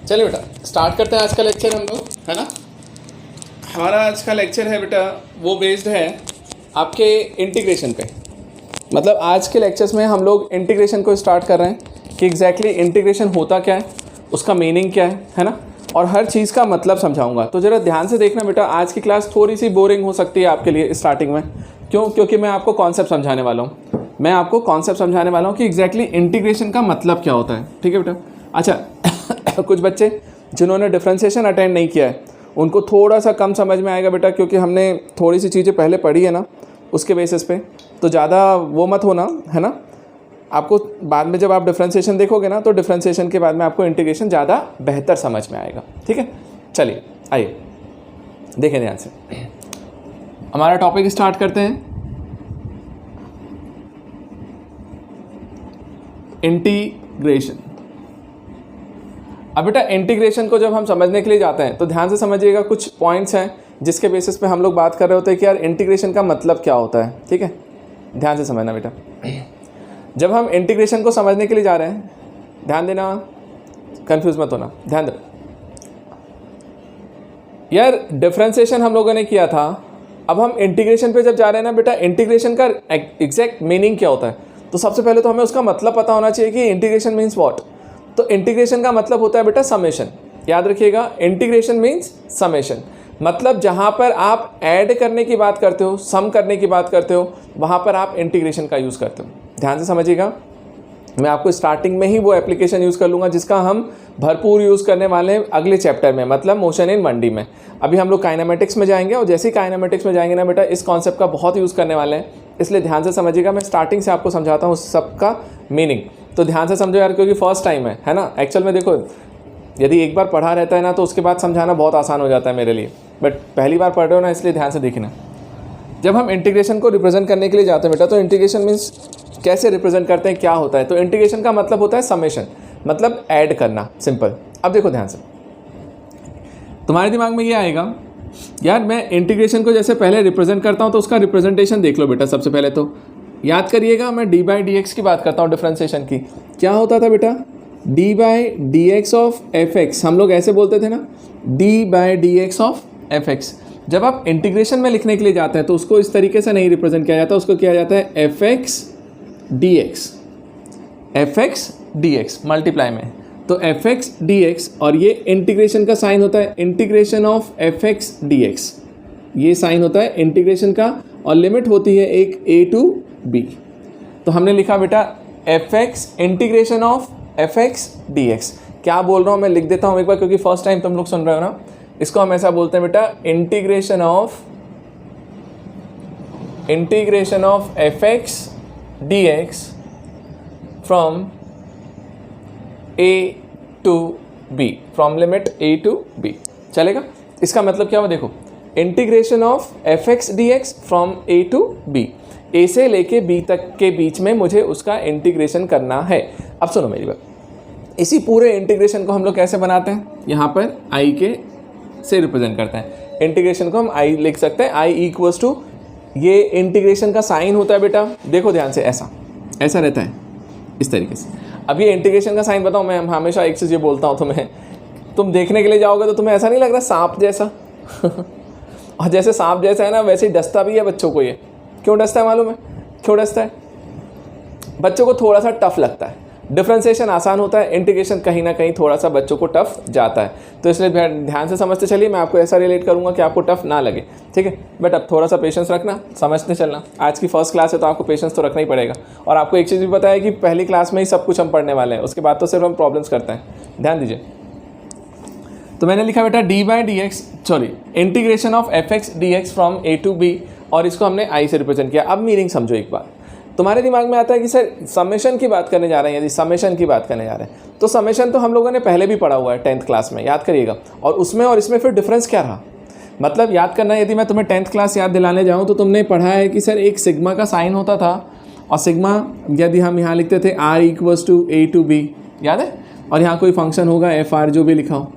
चलिए बेटा स्टार्ट करते हैं आज का लेक्चर हम लोग, है ना। हमारा आज का लेक्चर है बेटा वो बेस्ड है आपके इंटीग्रेशन पे। मतलब आज के लेक्चर्स में हम लोग इंटीग्रेशन को स्टार्ट कर रहे हैं कि एग्जैक्टली इंटीग्रेशन होता क्या है, उसका मीनिंग क्या है ना, और हर चीज़ का मतलब समझाऊंगा। तो ज़रा ध्यान से देखना बेटा, आज की क्लास थोड़ी सी बोरिंग हो सकती है आपके लिए स्टार्टिंग में। क्यों? क्योंकि मैं आपको कॉन्सेप्ट समझाने वाला हूँ। मैं आपको कॉन्सेप्ट समझाने वाला हूँ कि एग्जैक्टली इंटीग्रेशन का मतलब क्या होता है। ठीक है बेटा। अच्छा कुछ बच्चे जिन्होंने डिफरेंशिएशन अटेंड नहीं किया है उनको थोड़ा सा कम समझ में आएगा बेटा, क्योंकि हमने थोड़ी सी चीज़ें पहले पढ़ी है ना, उसके बेसिस पे। तो ज़्यादा वो मत होना, है ना। आपको बाद में जब आप डिफरेंशिएशन देखोगे ना, तो डिफरेंशिएशन के बाद में आपको इंटीग्रेशन ज़्यादा बेहतर समझ में आएगा। ठीक है, चलिए आइए देखें ध्यान से। हमारा टॉपिक स्टार्ट करते हैं, इंटीग्रेशन। अब बेटा इंटीग्रेशन को जब हम समझने के लिए जाते हैं तो ध्यान से समझिएगा, कुछ पॉइंट्स हैं जिसके बेसिस पे हम लोग बात कर रहे होते हैं कि यार इंटीग्रेशन का मतलब क्या होता है। ठीक है, ध्यान से समझना बेटा। जब हम इंटीग्रेशन को समझने के लिए जा रहे हैं, ध्यान देना, कंफ्यूज मत होना, ध्यान दो यार। डिफरेंशिएशन हम लोगों ने किया था, अब हम इंटीग्रेशन पे जब जा रहे हैं ना बेटा, इंटीग्रेशन का एग्जैक्ट मीनिंग क्या होता है। तो सबसे पहले तो हमें उसका मतलब पता होना चाहिए कि इंटीग्रेशन मीन्स व्हाट। तो इंटीग्रेशन का मतलब होता है बेटा समेशन। याद रखिएगा, इंटीग्रेशन मीन्स समेशन। मतलब जहाँ पर आप ऐड करने की बात करते हो, सम करने की बात करते हो, वहाँ पर आप इंटीग्रेशन का यूज़ करते हो। ध्यान से समझिएगा, मैं आपको स्टार्टिंग में ही वो एप्लीकेशन यूज़ कर लूँगा जिसका हम भरपूर यूज़ करने वाले हैं अगले चैप्टर में, मतलब मोशन इन 1D में। अभी हम लोग काइनेमेटिक्स में जाएंगे, और जैसे ही काइनेमेटिक्स में जाएंगे ना बेटा, इस कॉन्सेप्ट का बहुत यूज़ करने वाले हैं। इसलिए ध्यान से समझिएगा, मैं स्टार्टिंग से आपको समझाता हूँ सबका मीनिंग। तो ध्यान से समझो यार, क्योंकि फर्स्ट टाइम है ना। एक्चुअल में देखो, यदि एक बार पढ़ा रहता है ना तो उसके बाद समझाना बहुत आसान हो जाता है मेरे लिए, बट पहली बार पढ़ रहे हो ना, इसलिए ध्यान से देखना। जब हम इंटीग्रेशन को रिप्रेजेंट करने के लिए जाते हैं बेटा, तो इंटीग्रेशन मीन्स कैसे रिप्रेजेंट करते हैं, क्या होता है। तो इंटीग्रेशन का मतलब होता है समेशन, मतलब ऐड करना, सिंपल। अब देखो ध्यान से, तुम्हारे दिमाग में ये आएगा यार, मैं इंटीग्रेशन को जैसे पहले रिप्रेजेंट करता हूँ तो उसका रिप्रेजेंटेशन देख लो बेटा। सबसे पहले तो याद करिएगा, मैं d/dx की बात करता हूँ डिफरेंशिएशन की। क्या होता था बेटा, d/dx ऑफ fx, हम लोग ऐसे बोलते थे ना, d/dx ऑफ fx। जब आप इंटीग्रेशन में लिखने के लिए जाते हैं तो उसको इस तरीके से नहीं रिप्रेजेंट किया जाता, उसको किया जाता है fx dx मल्टीप्लाई में। तो fx dx, और ये इंटीग्रेशन का साइन होता है, इंटीग्रेशन ऑफ fx dx, ये साइन होता है इंटीग्रेशन का, और लिमिट होती है एक a टू b। तो हमने लिखा बेटा fx integration of fx dx। क्या बोल रहा हूँ मैं लिख देता हूँ एक बार, क्योंकि फर्स्ट टाइम तुम लोग सुन रहे हो ना। इसको हम ऐसा बोलते हैं बेटा, integration of fx dx from a to b, from limit a to b। चलेगा? इसका मतलब क्या हुआ, देखो, integration of fx dx from a to b, a से लेके b तक के बीच में मुझे उसका इंटीग्रेशन करना है। अब सुनो मेरी बात, इसी पूरे इंटीग्रेशन को हम लोग कैसे बनाते हैं, यहाँ पर i के से रिप्रेजेंट करते हैं। इंटीग्रेशन को हम i लिख सकते हैं, i इक्वल्स टू, ये इंटीग्रेशन का साइन होता है बेटा, देखो ध्यान से, ऐसा रहता है इस तरीके से। अब ये इंटीग्रेशन का साइन बताओ, मैं हमेशा एक चीज़ ये बोलता हूँ तुम्हें, तुम देखने के लिए जाओगे तो तुम्हें ऐसा नहीं लग रहा सांप जैसा और जैसे सांप जैसा है ना, वैसे ही डसता भी है बच्चों को। ये क्यों डसता है मालूम है? क्यों डसता है? बच्चों को थोड़ा सा टफ लगता है। डिफरेंशिएशन आसान होता है, इंटीग्रेशन कहीं ना कहीं थोड़ा सा बच्चों को टफ जाता है। तो इसलिए ध्यान से समझते चलिए, मैं आपको ऐसा रिलेट करूंगा कि आपको टफ ना लगे। ठीक है, बट अब थोड़ा सा पेशेंस रखना, समझते चलना। आज की फर्स्ट क्लास है तो आपको पेशेंस तो रखना ही पड़ेगा। और आपको एक चीज़ भी पता है कि पहली क्लास में ही सब कुछ हम पढ़ने वाले हैं, उसके बाद तो सिर्फ हम प्रॉब्लम्स करते हैं। ध्यान दीजिए, तो मैंने लिखा बेटा integration of fx dx from a to b, और इसको हमने i से रिप्रेजेंट किया। अब मीनिंग समझो एक बार। तुम्हारे दिमाग में आता है कि सर समेशन की बात करने जा रहे हैं, यदि समेशन की बात करने जा रहे हैं तो समेशन तो हम लोगों ने पहले भी पढ़ा हुआ है 10th क्लास में, याद करिएगा। और उसमें और इसमें फिर डिफरेंस क्या रहा, मतलब याद करना। यदि मैं तुम्हें 10th क्लास याद दिलाने जाऊँ तो तुमने पढ़ा है कि सर एक सिग्मा का साइन होता था, और सिग्मा यदि हम यहाँ लिखते थे r equals to a to b, याद है, और यहाँ कोई फंक्शन होगा fr जो भी लिखा हो।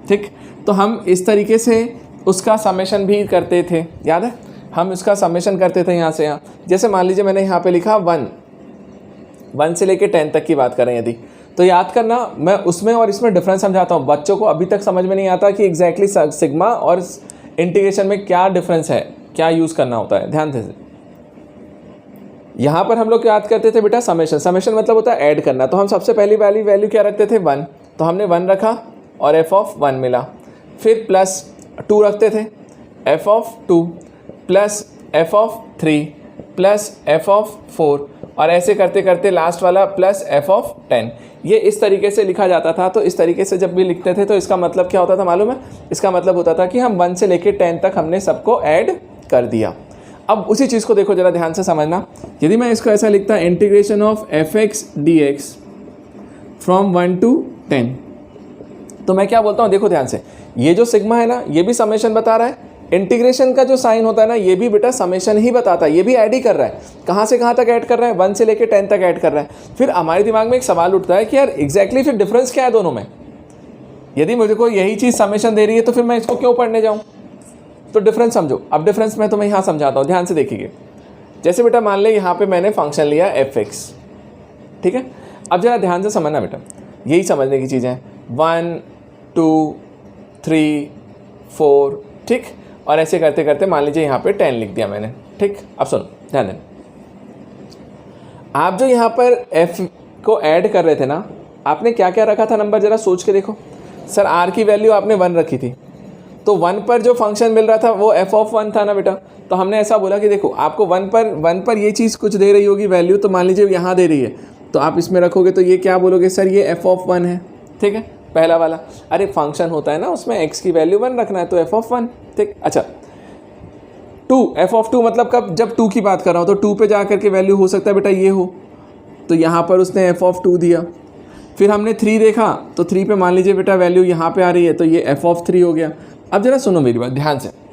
ठीक, तो हम इस तरीके से उसका समेशन भी करते थे, याद है, हम इसका समेशन करते थे यहाँ से यहाँ। जैसे मान लीजिए मैंने यहाँ पे लिखा 1 से लेके 10 तक की बात करें यदि, तो याद करना, मैं उसमें और इसमें डिफरेंस समझाता हूँ। बच्चों को अभी तक समझ में नहीं आता कि एग्जैक्टली सिग्मा और इंटीग्रेशन में क्या डिफरेंस है, क्या यूज़ करना होता है। ध्यान से यहाँ पर हम लोग याद करते थे बेटा समेशन। समेशन मतलब होता है ऐड करना। तो हम सबसे पहली वाली वैल्यू क्या रखते थे 1, तो हमने 1 रखा और f(1) मिला। फिर +2 रखते थे, f(2) plus f(3) plus f(4) और ऐसे करते करते लास्ट वाला प्लस f(10). ये इस तरीके से लिखा जाता था। तो इस तरीके से जब भी लिखते थे तो इसका मतलब क्या होता था मालूम है? इसका मतलब होता था कि हम 1 से लेके 10 तक हमने सबको ऐड कर दिया। अब उसी चीज़ को देखो जरा ध्यान से समझना। यदि मैं इसको ऐसा लिखता integration of f(x) dx from 1 to 10, तो मैं क्या बोलता हूँ? देखो ध्यान से, ये जो सिग्मा है ना, ये भी समेशन बता रहा है। इंटीग्रेशन का जो साइन होता है ना, ये भी बेटा समेशन ही बताता है। ये भी ऐड ही कर रहा है। कहाँ से कहाँ तक ऐड कर रहा है? 1 से लेके 10 तक ऐड कर रहा है। फिर हमारे दिमाग में एक सवाल उठता है कि यार एग्जैक्टली फिर डिफरेंस क्या है दोनों में? यदि मुझे को यही चीज़ समेशन दे रही है तो फिर मैं इसको क्यों पढ़ने जाऊँ? तो डिफरेंस समझो। अब डिफरेंस मैं तुम्हें यहाँ समझाता हूँ, ध्यान से देखिए। जैसे बेटा मान ले यहाँ पे मैंने फंक्शन लिया f(x), ठीक है। अब जरा ध्यान से समझना बेटा, यही समझने की चीज़ें हैं। 1 2 3 4, ठीक। और ऐसे करते करते मान लीजिए यहाँ पे 10 लिख दिया मैंने, ठीक। अब सुनो ध्यान देना, आप जो यहाँ पर f को ऐड कर रहे थे ना, आपने क्या क्या रखा था नंबर? जरा सोच के देखो। सर r की वैल्यू आपने 1 रखी थी, तो 1 पर जो फंक्शन मिल रहा था वो f(1) था ना बेटा। तो हमने ऐसा बोला कि देखो आपको 1 पर ये चीज़ कुछ दे रही होगी वैल्यू, तो मान लीजिए यहाँ दे रही है, तो आप इसमें रखोगे तो ये क्या बोलोगे? सर ये f(1) है, ठीक है, पहला वाला। अरे फंक्शन होता है ना, उसमें x की वैल्यू 1 रखना है, तो f(1), ठीक। अच्छा 2, f(2) मतलब कब? जब 2 की बात कर रहा हूँ, तो 2 पे जा करके वैल्यू हो सकता है बेटा ये हो, तो यहाँ पर उसने f(2) दिया। फिर हमने 3 देखा, तो 3 पे मान लीजिए बेटा वैल्यू यहाँ पे आ रही है, तो ये f(3) हो गया। अब जरा सुनो मेरी बात,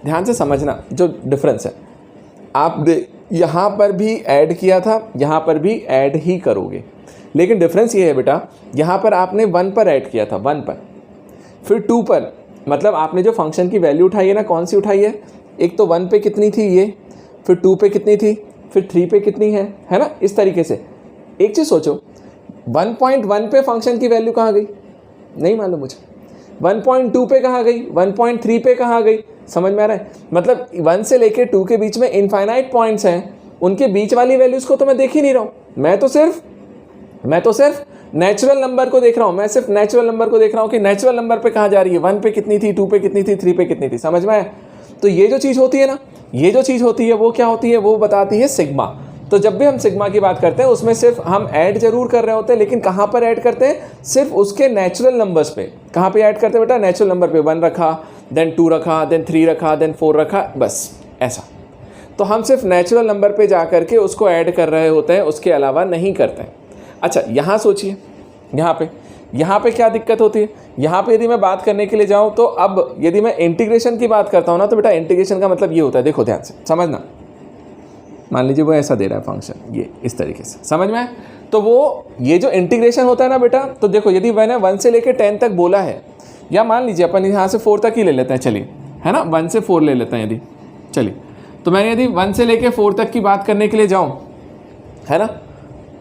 ध्यान से समझना जो डिफरेंस है। आप यहाँ पर भी ऐड किया था, यहाँ पर भी ऐड ही करोगे, लेकिन डिफरेंस ये है बेटा, यहाँ पर आपने 1 पर ऐड किया था, 1 पर, फिर 2 पर, मतलब आपने जो फंक्शन की वैल्यू उठाई है ना, कौन सी उठाई है? एक तो 1 पे कितनी थी ये, फिर 2 पे कितनी थी, फिर 3 पे कितनी है ना? इस तरीके से एक चीज़ सोचो, 1.1 पे फंक्शन की वैल्यू कहाँ गई? नहीं मालूम मुझे। 1.2 पे कहाँ गई? 1.3 पे कहाँ गई? समझ में आ रहा है? मतलब 1 से लेके 2 के बीच में इनफाइनाइट पॉइंट्स हैं, उनके बीच वाली वैल्यूज़ को तो मैं देख ही नहीं रहा हूँ। मैं तो सिर्फ नेचुरल नंबर को देख रहा हूँ। मैं सिर्फ नेचुरल नंबर को देख रहा हूँ कि नेचुरल नंबर पे कहाँ जा रही है, 1 पे कितनी थी, 2 पे कितनी थी, 3 पे कितनी थी। समझ में आया? तो ये जो चीज़ होती है ना, ये जो चीज़ होती है वो क्या होती है? वो बताती है सिग्मा। तो जब भी हम सिग्मा की बात करते हैं उसमें सिर्फ हम ऐड जरूर कर रहे होते हैं, लेकिन कहाँ पर ऐड करते हैं? सिर्फ उसके नेचुरल नंबर्स पे। कहाँ पे ऐड करते हैं बेटा? नेचुरल नंबर पे। 1 रखा, देन 2 रखा, देन 3 रखा, देन 4 रखा, बस ऐसा। तो हम सिर्फ नेचुरल नंबर पे जा करके उसको ऐड कर रहे होते हैं, उसके अलावा नहीं करते हैं। अच्छा यहाँ सोचिए, यहाँ पे क्या दिक्कत होती है? यहाँ पे यदि मैं बात करने के लिए जाऊँ तो अब यदि मैं इंटीग्रेशन की बात करता हूँ ना, तो बेटा इंटीग्रेशन का मतलब ये होता है, देखो ध्यान से समझना। मान लीजिए वो ऐसा दे रहा है फंक्शन, ये इस तरीके से, समझ में आए? तो वो ये जो इंटीग्रेशन होता है ना बेटा, तो देखो यदि मैंने 1 से लेके 10 तक बोला है, या मान लीजिए अपन यहाँ से 4 तक ही ले लेते हैं, चलिए, है ना, 1 से 4 ले लेते हैं यदि, चलिए। तो मैंने यदि 1 से लेके 4 तक की बात करने के लिए जाऊँ, है ना,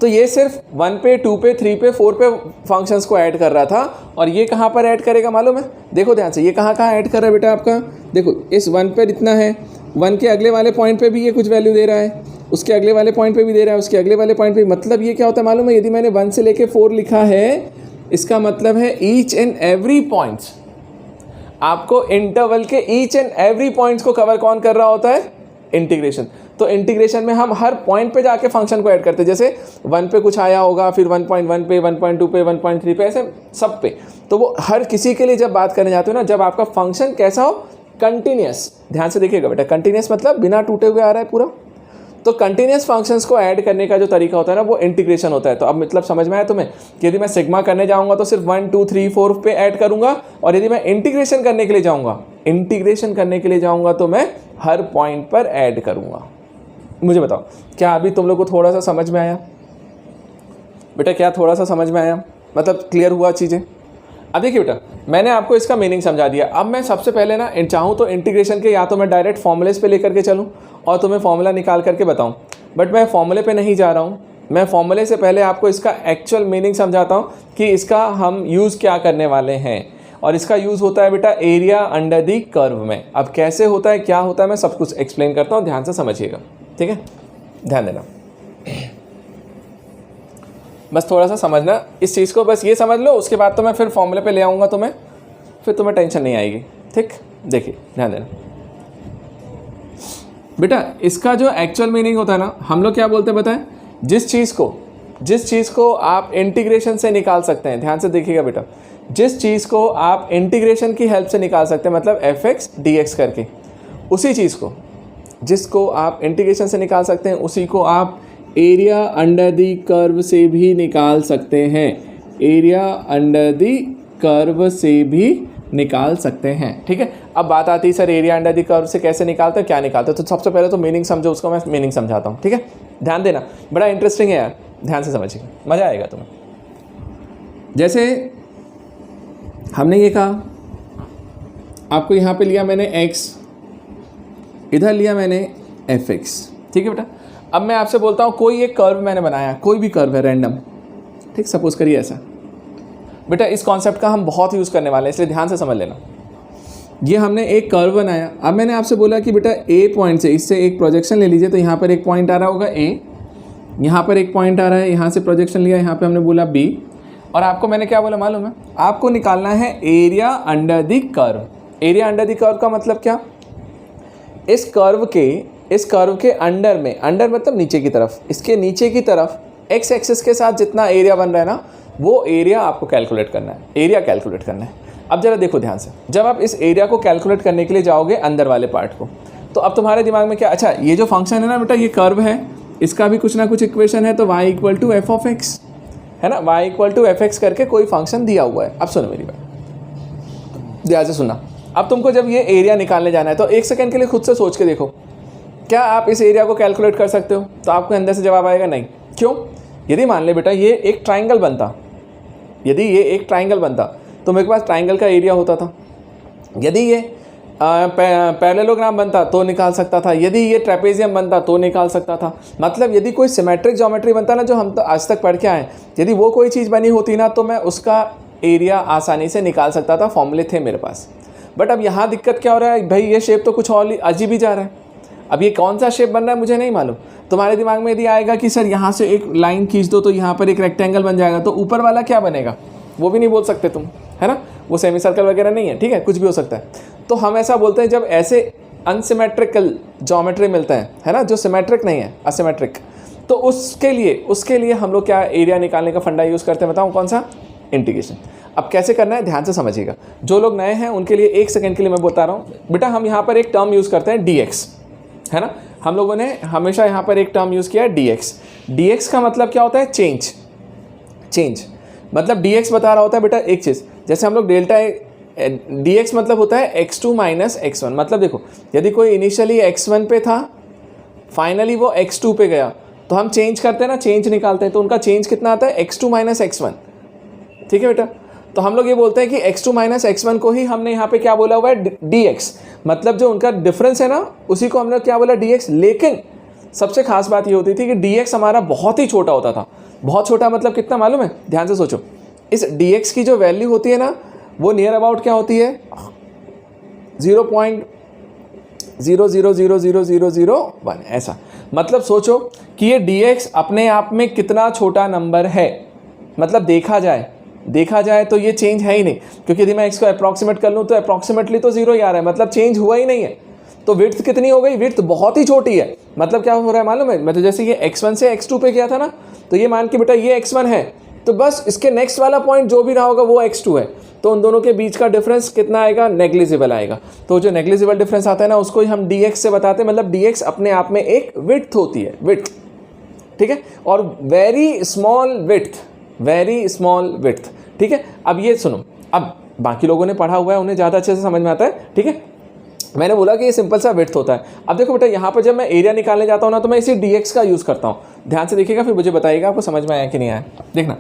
तो ये सिर्फ 1 पे, 2 पे, 3 पे, 4 पे फंक्शंस को ऐड कर रहा था। और ये कहाँ पर ऐड करेगा मालूम है? देखो ध्यान से, ये कहाँ ऐड कर रहा है बेटा आपका? देखो इस 1 पर इतना है, 1 के अगले वाले पॉइंट पे भी ये कुछ वैल्यू दे रहा है, उसके अगले वाले पॉइंट पे भी दे रहा है, उसके अगले वाले पॉइंट पे। मतलब ये क्या होता है मालूम है? यदि मैंने 1 से लेके 4 लिखा है, इसका मतलब है ईच एंड एवरी पॉइंट्स, आपको इंटरवल के ईच एंड एवरी पॉइंट्स को कवर कौन कर रहा होता है? इंटीग्रेशन। तो इंटीग्रेशन में हम हर पॉइंट पे जाके फंक्शन को ऐड करते हैं। जैसे 1 पे कुछ आया होगा, फिर 1.1 पे, 1.2 पे, 1.3 पे, ऐसे सब पे। तो वो हर किसी के लिए जब बात करने जाते हो ना, जब आपका फंक्शन कैसा हो? कंटिन्यूअस। ध्यान से देखिएगा बेटा, कंटिन्यूअस मतलब बिना टूटे हुए आ रहा है पूरा। तो कंटिन्यूअस फंक्शंस को ऐड करने का जो तरीका होता है ना, वो इंटीग्रेशन होता है। तो अब मतलब समझ में आया तुम्हें कि यदि मैं सिग्मा करने जाऊंगा तो सिर्फ 1 2 3 4 पे ऐड करूंगा, और यदि मैं इंटीग्रेशन करने के लिए जाऊंगा तो मैं हर पॉइंट पर ऐड करूंगा। मुझे बताओ, क्या अभी तुम लोग को थोड़ा सा समझ में आया बेटा? क्या थोड़ा सा समझ में आया? मतलब क्लियर हुआ चीज़ें? अब देखिए बेटा, मैंने आपको इसका मीनिंग समझा दिया। अब मैं सबसे पहले ना चाहूँ तो इंटीग्रेशन के या तो मैं डायरेक्ट फॉर्मूलेस पे लेकर के चलूँ और तुम्हें फॉर्मूला निकाल करके बताऊँ, बट मैं फॉर्मूले पे नहीं जा रहा हूँ। मैं फॉर्मूले से पहले आपको इसका एक्चुअल मीनिंग समझाता हूँ कि इसका हम यूज़ क्या करने वाले हैं। और इसका यूज़ होता है बेटा एरिया अंडर दी कर्व में। अब कैसे होता है, क्या होता है, मैं सब कुछ एक्सप्लेन करता हूँ, ध्यान से समझिएगा, ठीक है, ध्यान देना। बस थोड़ा सा समझना इस चीज़ को, बस ये समझ लो, उसके बाद तो मैं फिर फॉर्मूले पे ले आऊँगा तुम्हें, फिर तुम्हें टेंशन नहीं आएगी, ठीक। देखिए ध्यान देना बेटा, इसका जो एक्चुअल मीनिंग होता है ना, हम लोग क्या बोलते हैं बताएं, जिस चीज़ को आप इंटीग्रेशन से निकाल सकते हैं, ध्यान से देखिएगा बेटा, जिस चीज़ को आप इंटीग्रेशन की हेल्प से निकाल सकते हैं, मतलब fx dx करके, उसी चीज़ को जिसको आप इंटीग्रेशन से निकाल सकते हैं, उसी को आप एरिया अंडर दी कर्व से भी निकाल सकते हैं, एरिया अंडर दी कर्व से भी निकाल सकते हैं, ठीक है। अब बात आती है sir area under the curve से कैसे निकालते हैं, क्या निकालते हैं, तो सबसे पहले तो मीनिंग समझो, उसको मैं मीनिंग समझाता हूँ, ठीक है। ध्यान देना, बड़ा इंटरेस्टिंग है यार, ध्यान से समझिएगा, मज़ा आएगा तुम्हें। जैसे हमने ये कहा, आपको यहाँ पे लिया मैंने x, इधर लिया मैंने fx, ठीक है बेटा। अब मैं आपसे बोलता हूँ कोई एक कर्व मैंने बनाया, कोई भी कर्व है रैंडम, ठीक, सपोज करिए ऐसा। बेटा इस कॉन्सेप्ट का हम बहुत यूज़ करने वाले हैं, इसलिए ध्यान से समझ लेना। ये हमने एक कर्व बनाया, अब मैंने आपसे बोला कि बेटा ए पॉइंट से इससे एक प्रोजेक्शन ले लीजिए, तो यहाँ पर एक पॉइंट आ रहा होगा ए, यहाँ पर एक पॉइंट आ रहा है, यहाँ से प्रोजेक्शन लिया, यहाँ पे हमने बोला बी, और आपको मैंने क्या बोला मालूम है, आपको निकालना है area under the curve. Area under the curve का मतलब क्या, इस कर्व के अंडर में, अंडर मतलब नीचे की तरफ, इसके नीचे की तरफ एक्स एक्सिस के साथ जितना एरिया बन रहा है ना, वो एरिया आपको कैलकुलेट करना है, एरिया कैलकुलेट करना है। अब जरा देखो ध्यान से, जब आप इस एरिया को कैलकुलेट करने के लिए जाओगे अंदर वाले पार्ट को, तो अब तुम्हारे दिमाग में क्या, अच्छा ये जो फंक्शन है ना बेटा, ये कर्व है, इसका भी कुछ ना कुछ इक्वेशन है, तो y equal to f of x है ना, y equal to f x करके कोई फंक्शन दिया हुआ है। अब सुनो मेरी बात, ध्यान से सुनना। अब तुमको जब ये एरिया निकालने जाना है, तो एक सेकंड के लिए खुद से सोच के देखो, क्या आप इस एरिया को कैलकुलेट कर सकते हो, तो आपको अंदर से जवाब आएगा नहीं। क्यों, यदि मान ले बेटा ये एक ट्राइंगल बनता, यदि ये एक ट्राइंगल बनता तो मेरे पास ट्राइंगल का एरिया होता था, यदि ये पैरेललोग्राम बनता तो निकाल सकता था, यदि ये ट्रेपेजियम बनता तो निकाल सकता था। मतलब यदि कोई सिमेट्रिक ज्योमेट्री बनता ना, जो हम तो आज तक पढ़ के आए, यदि वो कोई चीज़ बनी होती ना, तो मैं उसका एरिया आसानी से निकाल सकता था, फॉर्मूले थे मेरे पास। बट अब यहाँ दिक्कत क्या हो रहा है भाई, ये शेप तो कुछ और अजीब ही जा रहा है। अब ये कौन सा शेप बन रहा है मुझे नहीं मालूम। तुम्हारे दिमाग में यदि आएगा कि सर यहाँ से एक लाइन खींच दो तो यहाँ पर एक रेक्टेंगल बन जाएगा, तो ऊपर वाला क्या बनेगा वो भी नहीं बोल सकते तुम, है ना, वो सेमी सर्कल वगैरह नहीं है, ठीक है, कुछ भी हो सकता है। तो हम ऐसा बोलते हैं जब ऐसे अनसिमेट्रिकल ज्योमेट्री मिलता है ना, जो सिमेट्रिक नहीं है, असिमेट्रिक, तो उसके लिए हम लोग क्या एरिया निकालने का फंडा यूज़ करते हैं, बताऊँ कौन सा, इंटीग्रेशन। अब कैसे करना है ध्यान से समझिएगा, जो लोग नए हैं उनके लिए एक सेकंड के लिए मैं बता रहा हूँ। बेटा हम यहाँ पर एक टर्म यूज़ करते हैं dx, है ना, हम लोगों ने हमेशा यहाँ पर एक टर्म यूज़ किया है dx। dx का मतलब क्या होता है, चेंज, मतलब dx बता रहा होता है बेटा एक चीज़, जैसे हम लोग डेल्टा dx मतलब होता है x2 माइनस x1। मतलब देखो यदि कोई इनिशियली x1 पे था, फाइनली वो x2 पे गया, तो हम चेंज करते हैं ना, चेंज निकालते हैं, तो उनका चेंज कितना आता है, x2 माइनस x1, ठीक है बेटा। तो हम लोग ये बोलते हैं कि x2 माइनस x1 को ही हमने यहाँ पे क्या बोला हुआ है, dx, मतलब जो उनका डिफरेंस है ना, उसी को हमने क्या बोला, dx। लेकिन सबसे खास बात ये होती थी कि dx हमारा बहुत ही छोटा होता था। बहुत छोटा मतलब कितना मालूम है, ध्यान से सोचो, इस dx की जो वैल्यू होती है ना, वो नियर अबाउट क्या होती है, 0.00000001, ऐसा। मतलब सोचो कि ये dx अपने आप में कितना छोटा नंबर है। मतलब देखा जाए तो ये चेंज है ही नहीं, क्योंकि यदि मैं इसको अप्रॉक्सीमेट कर लूँ तो अप्रॉक्सीमेटली तो 0 ही आ रहा है, मतलब चेंज हुआ ही नहीं है। तो विड्थ कितनी हो गई, विड्थ बहुत ही छोटी है। मतलब क्या हो रहा है मालूम है, मतलब जैसे ये x1 से x2 पे गया था ना, तो ये मान के बेटा ये x1 है, तो बस इसके नेक्स्ट वाला पॉइंट जो भी रहा होगा वो x2 है, तो उन दोनों के बीच का डिफरेंस कितना आएगा, नेग्लिजिबल आएगा। तो जो नेग्लिजिबल डिफरेंस आता है ना, उसको ही हम dx से बताते हैं। मतलब dx अपने आप में एक विड्थ होती है, विड्थ, ठीक है, और वेरी स्मॉल विड्थ, ठीक है। अब ये सुनो, अब बाकी लोगों ने पढ़ा हुआ है, उन्हें ज़्यादा अच्छे से समझ में आता है, ठीक है। मैंने बोला कि ये सिंपल सा विड्थ होता है। अब देखो बेटा, यहाँ पर जब मैं एरिया निकालने जाता हूँ ना, तो मैं इसी dx का यूज़ करता हूँ। ध्यान से देखिएगा, फिर मुझे बताइएगा आपको समझ में आया कि नहीं आया। देखना,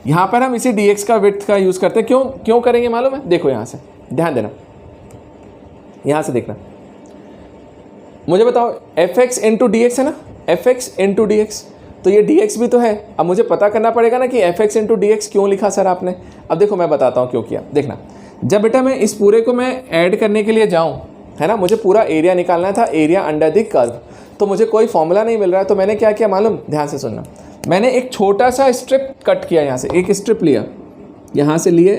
यहाँ पर हम इसी dx का विड्थ का यूज़ करते हैं। क्यों करेंगे मालूम है, देखो यहाँ से ध्यान देना, यहाँ से देखना, मुझे बताओ fx इंटू dx है ना, fx इंटू dx, तो तो ये dx भी तो है। अब मुझे पता करना पड़ेगा ना कि fx इंटू डी एक्स क्यों लिखा सर आपने। अब देखो मैं बताता हूँ क्यों किया। देखना, जब बेटा मैं इस पूरे को मैं ऐड करने के लिए जाऊँ, है ना, मुझे पूरा एरिया निकालना था, एरिया अंडर द कर्व, तो मुझे कोई फॉर्मूला नहीं मिल रहा है। तो मैंने क्या किया मालूम, ध्यान से सुनना, मैंने एक छोटा सा स्ट्रिप कट किया, यहाँ से एक स्ट्रिप लिया, यहाँ से लिए,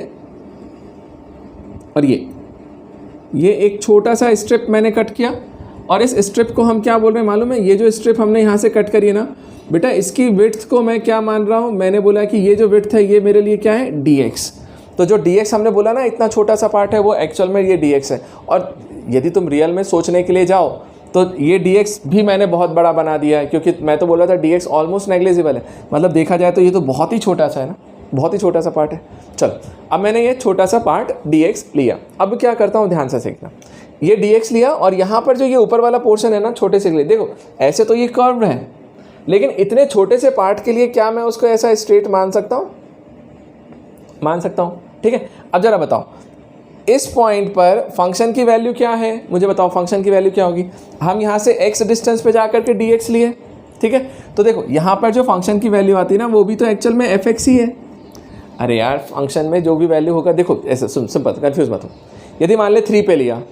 और ये एक छोटा सा स्ट्रिप मैंने कट किया। और इस स्ट्रिप को हम क्या बोल रहे हैं मालूम है, ये जो स्ट्रिप हमने यहाँ से कट करी है ना बेटा, इसकी विड्थ को मैं क्या मान रहा हूँ, मैंने बोला कि ये जो विड्थ है ये मेरे लिए क्या है, dx। तो जो dx हमने बोला ना इतना छोटा सा पार्ट है, वो एक्चुअल में ये dx है। और यदि तुम रियल में सोचने के लिए जाओ तो ये dx भी मैंने बहुत बड़ा बना दिया है, क्योंकि मैं तो बोल रहा था dx ऑलमोस्ट नेग्लिजिबल है, मतलब देखा जाए तो ये तो बहुत ही छोटा सा है ना, बहुत ही छोटा सा पार्ट है। चलो अब मैंने ये छोटा सा पार्ट dx लिया। अब क्या करता हूँ, ध्यान से सीखना, ये dx लिया और यहाँ पर जो ये ऊपर वाला पोर्शन है ना छोटे से लिए, देखो ऐसे तो ये कर्व है, लेकिन इतने छोटे से पार्ट के लिए क्या मैं उसको ऐसा स्ट्रेट मान सकता हूँ, मान सकता हूँ, ठीक है। अब जरा बताओ इस पॉइंट पर फंक्शन की वैल्यू क्या है, मुझे बताओ फंक्शन की वैल्यू क्या होगी। हम यहाँ से x डिस्टेंस पे जा करके dx लिए, ठीक है। तो देखो यहाँ पर जो फंक्शन की वैल्यू आती है ना, वो भी तो एक्चुअल में fx ही है। अरे यार फंक्शन में जो भी वैल्यू होगा, देखो ऐसे सिंपल, कन्फ्यूज मत हो। यदि मान ले 3 पे लिया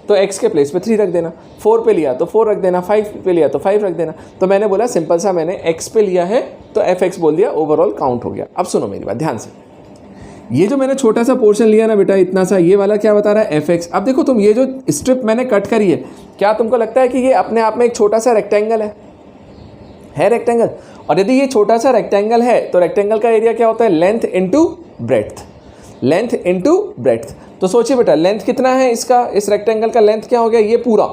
तो x के प्लेस पे 3 रख देना, 4 पे लिया तो 4 रख देना, 5 पे लिया तो 5 रख देना। तो मैंने बोला सिंपल सा, मैंने x पे लिया है तो fx बोल दिया, ओवरऑल काउंट हो गया। अब सुनो मेरी बात ध्यान से, ये जो मैंने छोटा सा पोर्शन लिया ना बेटा, इतना सा, ये वाला क्या बता रहा है, fx। अब देखो तुम, ये जो स्ट्रिप मैंने कट करी है, क्या तुमको लगता है कि ये अपने आप में एक छोटा सा रेक्टेंगल है रेक्टेंगल। और यदि ये छोटा सा रेक्टेंगल है तो रेक्टेंगल का एरिया क्या होता है, length into breadth, length into breadth. तो सोचिए बेटा लेंथ कितना है इसका, इस रेक्टेंगल का लेंथ क्या हो गया, ये पूरा।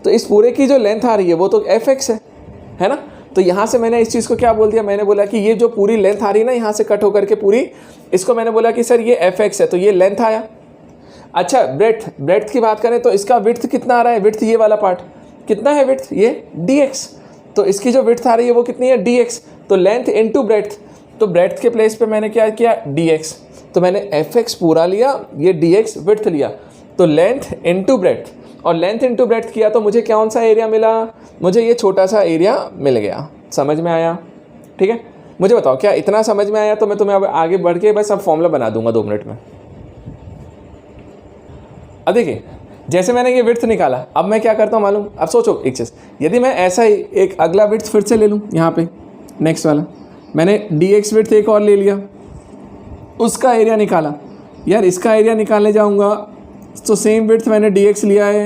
तो इस पूरे की जो लेंथ आ रही है वो तो fx है ना। तो यहाँ से मैंने इस चीज़ को क्या बोल दिया, मैंने बोला कि ये जो पूरी लेंथ आ रही है ना यहाँ से कट होकर के पूरी, इसको मैंने बोला कि सर ये fx है, तो ये लेंथ आया। अच्छा ब्रेड्थ की बात करें तो इसका विड्थ कितना आ रहा है, विड्थ ये वाला पार्ट कितना है, विड्थ ये dx। तो इसकी जो विड्थ आ रही है वो कितनी है, dx। तो लेंथ इंटू ब्रेड्थ, तो ब्रेड्थ के प्लेस पे मैंने क्या किया, dx। तो मैंने fx पूरा लिया, ये dx विड्थ लिया, तो लेंथ इंटू ब्रेड्थ, और लेंथ इंटू ब्रेड्थ किया तो मुझे कौन सा एरिया मिला, मुझे ये छोटा सा एरिया मिल गया। समझ में आया, ठीक है। मुझे बताओ क्या इतना समझ में आया, तो मैं तुम्हें अब आगे बढ़ के बस अब फॉर्मूला बना दूंगा 2 मिनट में। अब देखिए जैसे मैंने ये विड्थ निकाला, अब मैं क्या करता हूँ मालूम, अब सोचो एक चीज़, यदि मैं ऐसा ही एक अगला विड्थ फिर से ले लूँ, यहाँ पे नेक्स्ट वाला मैंने dx विड्थ एक और ले लिया, उसका एरिया निकाला। यार इसका एरिया निकालने जाऊँगा तो सेम विड्थ मैंने dx लिया है,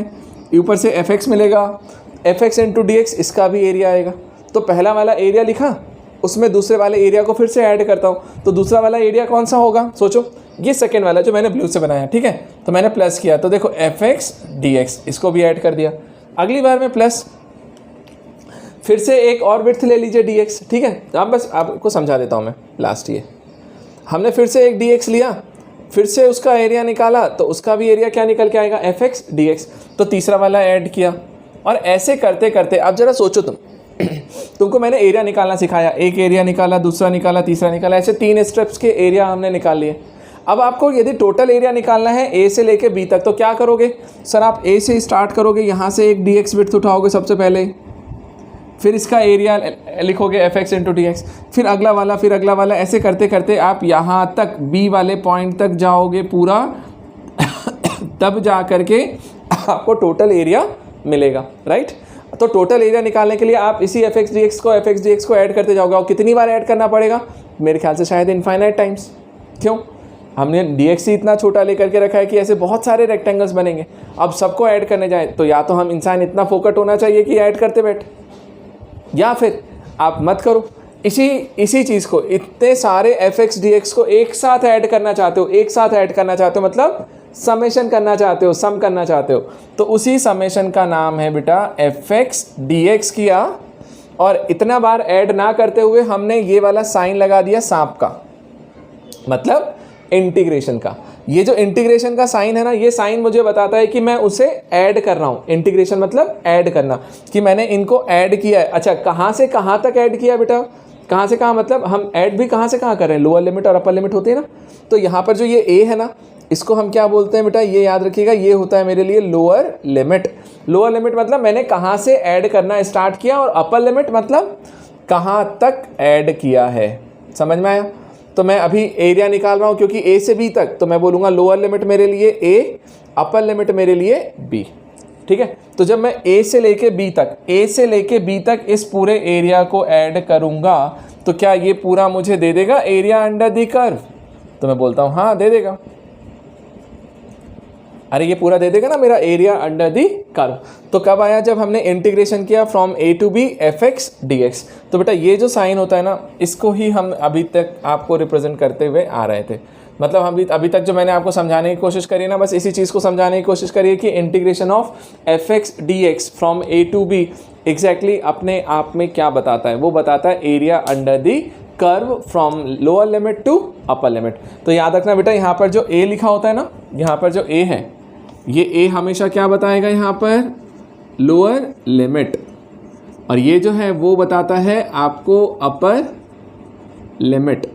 ऊपर से fx मिलेगा, fx इंटू dx, इसका भी एरिया आएगा। तो पहला वाला एरिया लिखा, उसमें दूसरे वाले एरिया को फिर से ऐड करता हूँ, तो दूसरा वाला एरिया कौन सा होगा, सोचो ये सेकेंड वाला जो मैंने ब्लू से बनाया, ठीक है। तो मैंने प्लस किया, तो देखो fx dx, इसको भी ऐड कर दिया। अगली बार में प्लस, फिर से एक और विड्थ ले लीजिए dx, ठीक है। अब बस आपको समझा देता हूँ मैं लास्ट, ये हमने फिर से एक dx लिया, फिर से उसका एरिया निकाला, तो उसका भी एरिया क्या निकल के आएगा, fx dx। तो तीसरा वाला ऐड किया, और ऐसे करते करते अब जरा सोचो तुमको मैंने एरिया निकालना सिखाया, एक एरिया निकाला, दूसरा निकाला, तीसरा निकाला, ऐसे 3 स्टेप्स के एरिया हमने निकाल लिए। अब आपको यदि टोटल एरिया निकालना है a से लेके b तक, तो क्या करोगे सर, आप a से स्टार्ट करोगे, यहाँ से एक dx विड्थ उठाओगे सबसे पहले, फिर इसका एरिया लिखोगे fx इंटू dx, फिर अगला वाला, फिर अगला वाला, ऐसे करते करते आप यहाँ तक b वाले पॉइंट तक जाओगे पूरा तब जा करके आपको टोटल एरिया मिलेगा, राइट। तो टोटल एरिया निकालने के लिए आप इसी fx dx को ऐड करते जाओगे, और कितनी बार ऐड करना पड़ेगा, मेरे ख्याल से शायद इनफाइनाइट टाइम्स। क्यों, हमने dx ही इतना छोटा लेकर के रखा है कि ऐसे बहुत सारे रेक्टेंगल्स बनेंगे। अब सबको ऐड करने जाए तो या तो हम इंसान इतना फोकट होना चाहिए कि ऐड करते बैठ, या फिर आप मत करो, इसी चीज़ को, इतने सारे fx dx को एक साथ ऐड करना चाहते हो, एक साथ ऐड करना चाहते हो, मतलब समेशन करना चाहते हो, सम करना चाहते हो, तो उसी समेशन का नाम है बेटा fx dx किया। और इतना बार ऐड ना करते हुए हमने ये वाला साइन लगा दिया सांप का, मतलब इंटीग्रेशन का। ये जो इंटीग्रेशन का साइन है ना, ये साइन मुझे बताता है कि मैं उसे ऐड कर रहा हूँ। इंटीग्रेशन मतलब ऐड करना, कि मैंने इनको ऐड किया है। अच्छा, कहाँ से कहाँ तक ऐड किया बेटा, कहाँ से कहाँ, मतलब हम ऐड भी कहाँ से कहाँ कर रहे हैं, लोअर लिमिट और अपर लिमिट होती है ना। तो यहाँ पर जो ये a है ना, इसको हम क्या बोलते हैं बेटा, ये याद रखिएगा, ये होता है मेरे लिए लोअर लिमिट। लोअर लिमिट मतलब मैंने कहाँ से ऐड करना स्टार्ट किया, और अपर लिमिट मतलब कहाँ तक ऐड किया है, समझ में आया। तो मैं अभी एरिया निकाल रहा हूँ क्योंकि ए से बी तक, तो मैं बोलूँगा लोअर लिमिट मेरे लिए ए, अपर लिमिट मेरे लिए बी, ठीक है। तो जब मैं ए से लेके बी तक इस पूरे एरिया को ऐड करूँगा तो क्या ये पूरा मुझे दे देगा एरिया अंडर दी कर्व? तो मैं बोलता हूँ हाँ दे देगा। अरे ये पूरा दे देगा ना मेरा एरिया अंडर दी कर्व। तो कब आया? जब हमने इंटीग्रेशन किया from a to b f x d x. तो बेटा ये जो साइन होता है ना, इसको ही हम अभी तक आपको रिप्रेजेंट करते हुए आ रहे थे। मतलब हम अभी तक जो मैंने आपको समझाने की कोशिश करी ना, बस इसी चीज़ को समझाने की कोशिश करिए कि integration of f x d x from a to b exactly अपने आप में क्या बताता है? वो बताता है area under the curve from lower limit to upper limit. तो याद रखना बेटा, यहाँ पर जो ए लिखा होता है ना, यहाँ पर जो ए है, ये ए हमेशा क्या बताएगा? यहाँ पर लोअर लिमिट, और ये जो है वो बताता है आपको अपर लिमिट।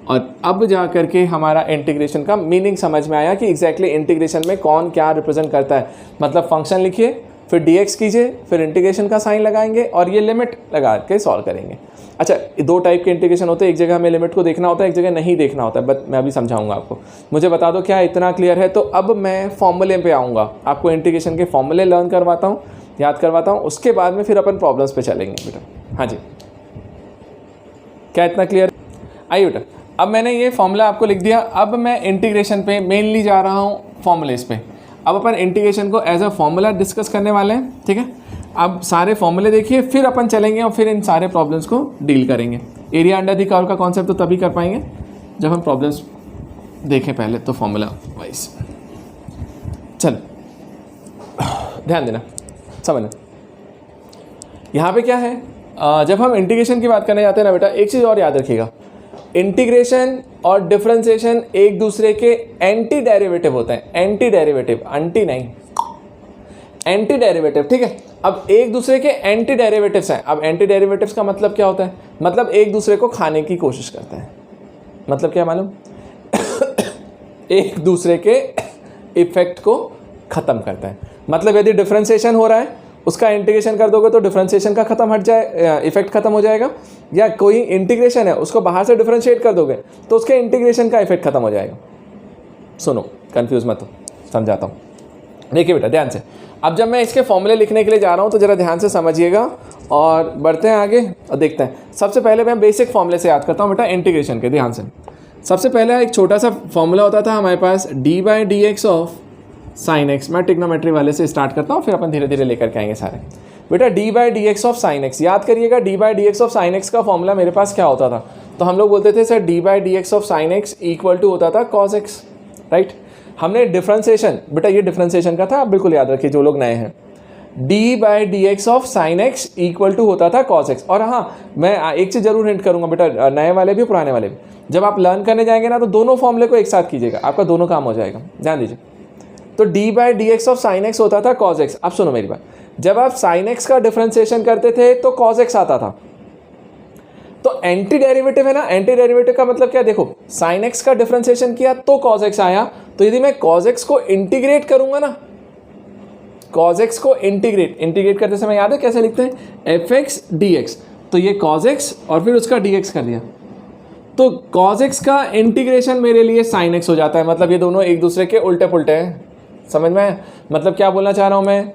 और अब जा करके हमारा इंटीग्रेशन का मीनिंग समझ में आया कि एग्जैक्टली इंटीग्रेशन में कौन क्या रिप्रेजेंट करता है। मतलब फंक्शन लिखिए, फिर dx कीजिए, फिर इंटीग्रेशन का साइन लगाएंगे और ये लिमिट लगा के सॉल्व करेंगे। अच्छा, दो टाइप के इंटीग्रेशन होते हैं, एक जगह हमें लिमिट को देखना होता है, एक जगह नहीं देखना होता है, बट मैं अभी समझाऊंगा आपको। मुझे बता दो क्या इतना क्लियर है? तो अब मैं फॉर्मूले पे आऊँगा, आपको इंटीग्रेशन के फॉर्मूले लर्न करवाता हूँ, याद करवाता हूँ, उसके बाद में फिर अपन प्रॉब्लम्स पे चलेंगे बेटा। हाँ जी, क्या इतना क्लियर? आइए बेटा, अब मैंने ये फॉर्मूला आपको लिख दिया। अब मैं इंटीग्रेशन पे मेनली जा रहा हूँ फॉर्मूलेस पे। अब अपन इंटीग्रेशन को एज अ फॉर्मूला डिस्कस करने वाले हैं, ठीक है। अब सारे फॉर्मूले देखिए, फिर अपन चलेंगे और फिर इन सारे प्रॉब्लम्स को डील करेंगे। एरिया अंडर दी कर्व का कॉन्सेप्ट तो तभी कर पाएंगे जब हम प्रॉब्लम्स देखें पहले, तो फॉर्मूला वाइज। चल ध्यान देना, समझना यहाँ पे क्या है। जब हम इंटीग्रेशन की बात करने जाते हैं ना बेटा, एक चीज़ और याद रखिएगा, इंटीग्रेशन और डिफरेंशिएशन एक दूसरे के एंटी डेरिवेटिव होते हैं। एंटी डेरिवेटिव, अंटी नहीं, एंटी डेरिवेटिव, ठीक है। अब एक दूसरे के एंटी डेरिवेटिव्स हैं। अब एंटी डेरिवेटिव्स का मतलब क्या होता है? मतलब एक दूसरे को खाने की कोशिश करते हैं। मतलब क्या मालूम? एक दूसरे के इफेक्ट को ख़त्म करते हैं। मतलब यदि डिफरेंशिएशन हो रहा है, उसका इंटीग्रेशन कर दोगे तो डिफरेंशिएशन का खत्म हट जाए, इफेक्ट खत्म हो जाएगा। या कोई इंटीग्रेशन है, उसको बाहर से डिफरेंशिएट कर दोगे तो उसके इंटीग्रेशन का इफेक्ट खत्म हो जाएगा। सुनो, कंफ्यूज मत हो, समझाता हूँ। देखिए बेटा ध्यान से, अब जब मैं इसके फॉर्मूले लिखने के लिए जा रहा हूँ तो ज़रा ध्यान से समझिएगा और बढ़ते हैं आगे और देखते हैं। सबसे पहले मैं बेसिक फॉर्मूले से याद करता हूँ बेटा इंटीग्रेशन के, ध्यान से। सबसे पहले एक छोटा सा फॉर्मूला होता था हमारे पास, d by d x of sine x. मैं ट्रिग्नोमेट्री वाले से स्टार्ट करता हूँ, फिर अपन धीरे धीरे लेकर के आएंगे सारे। बेटा d by d x of sine x, याद करिएगा D by d x of sine x का फॉर्मूला मेरे पास क्या होता था? तो हम लोग बोलते थे sir d by d x of sine x equal to होता था कॉस एक्स, राइट। हमने डिफरेंशिएशन, बेटा ये डिफरेंशिएशन का था, आप बिल्कुल याद रखिए जो लोग नए हैं। D by d x of sine x equal to होता था कॉस एक्स। और हाँ, मैं एक चीज़ जरूर हिंट करूँगा बेटा, नए वाले भी पुराने वाले भी, जब आप लर्न करने जाएंगे ना तो दोनों फॉर्मूले को एक साथ कीजिएगा, आपका दोनों काम हो जाएगा। ध्यान दीजिए। तो d by d x of sine x होता था कॉस एक्स। अब सुनो मेरी बात, जब आप साइन एक्स का डिफरेंशिएशन करते थे तो कॉस एक्स आता था। तो एंटी डेरिवेटिव है ना, एंटी डेरिवेटिव का मतलब क्या? देखो, साइन एक्स का डिफरेंशिएशन किया तो कॉस एक्स आया, तो यदि मैं कॉस एक्स को इंटीग्रेट करूंगा ना, कॉस एक्स को इंटीग्रेट करते समय याद है कैसे लिखते हैं? F x d x. तो ये कॉस एक्स और फिर उसका डी एक्स कर दिया, तो कॉस एक्स का इंटीग्रेशन मेरे लिए साइन एक्स हो जाता है। मतलब ये दोनों एक दूसरे के उल्टे पुल्टे हैं, समझ में? मतलब क्या बोलना चाह रहा हूँ मैं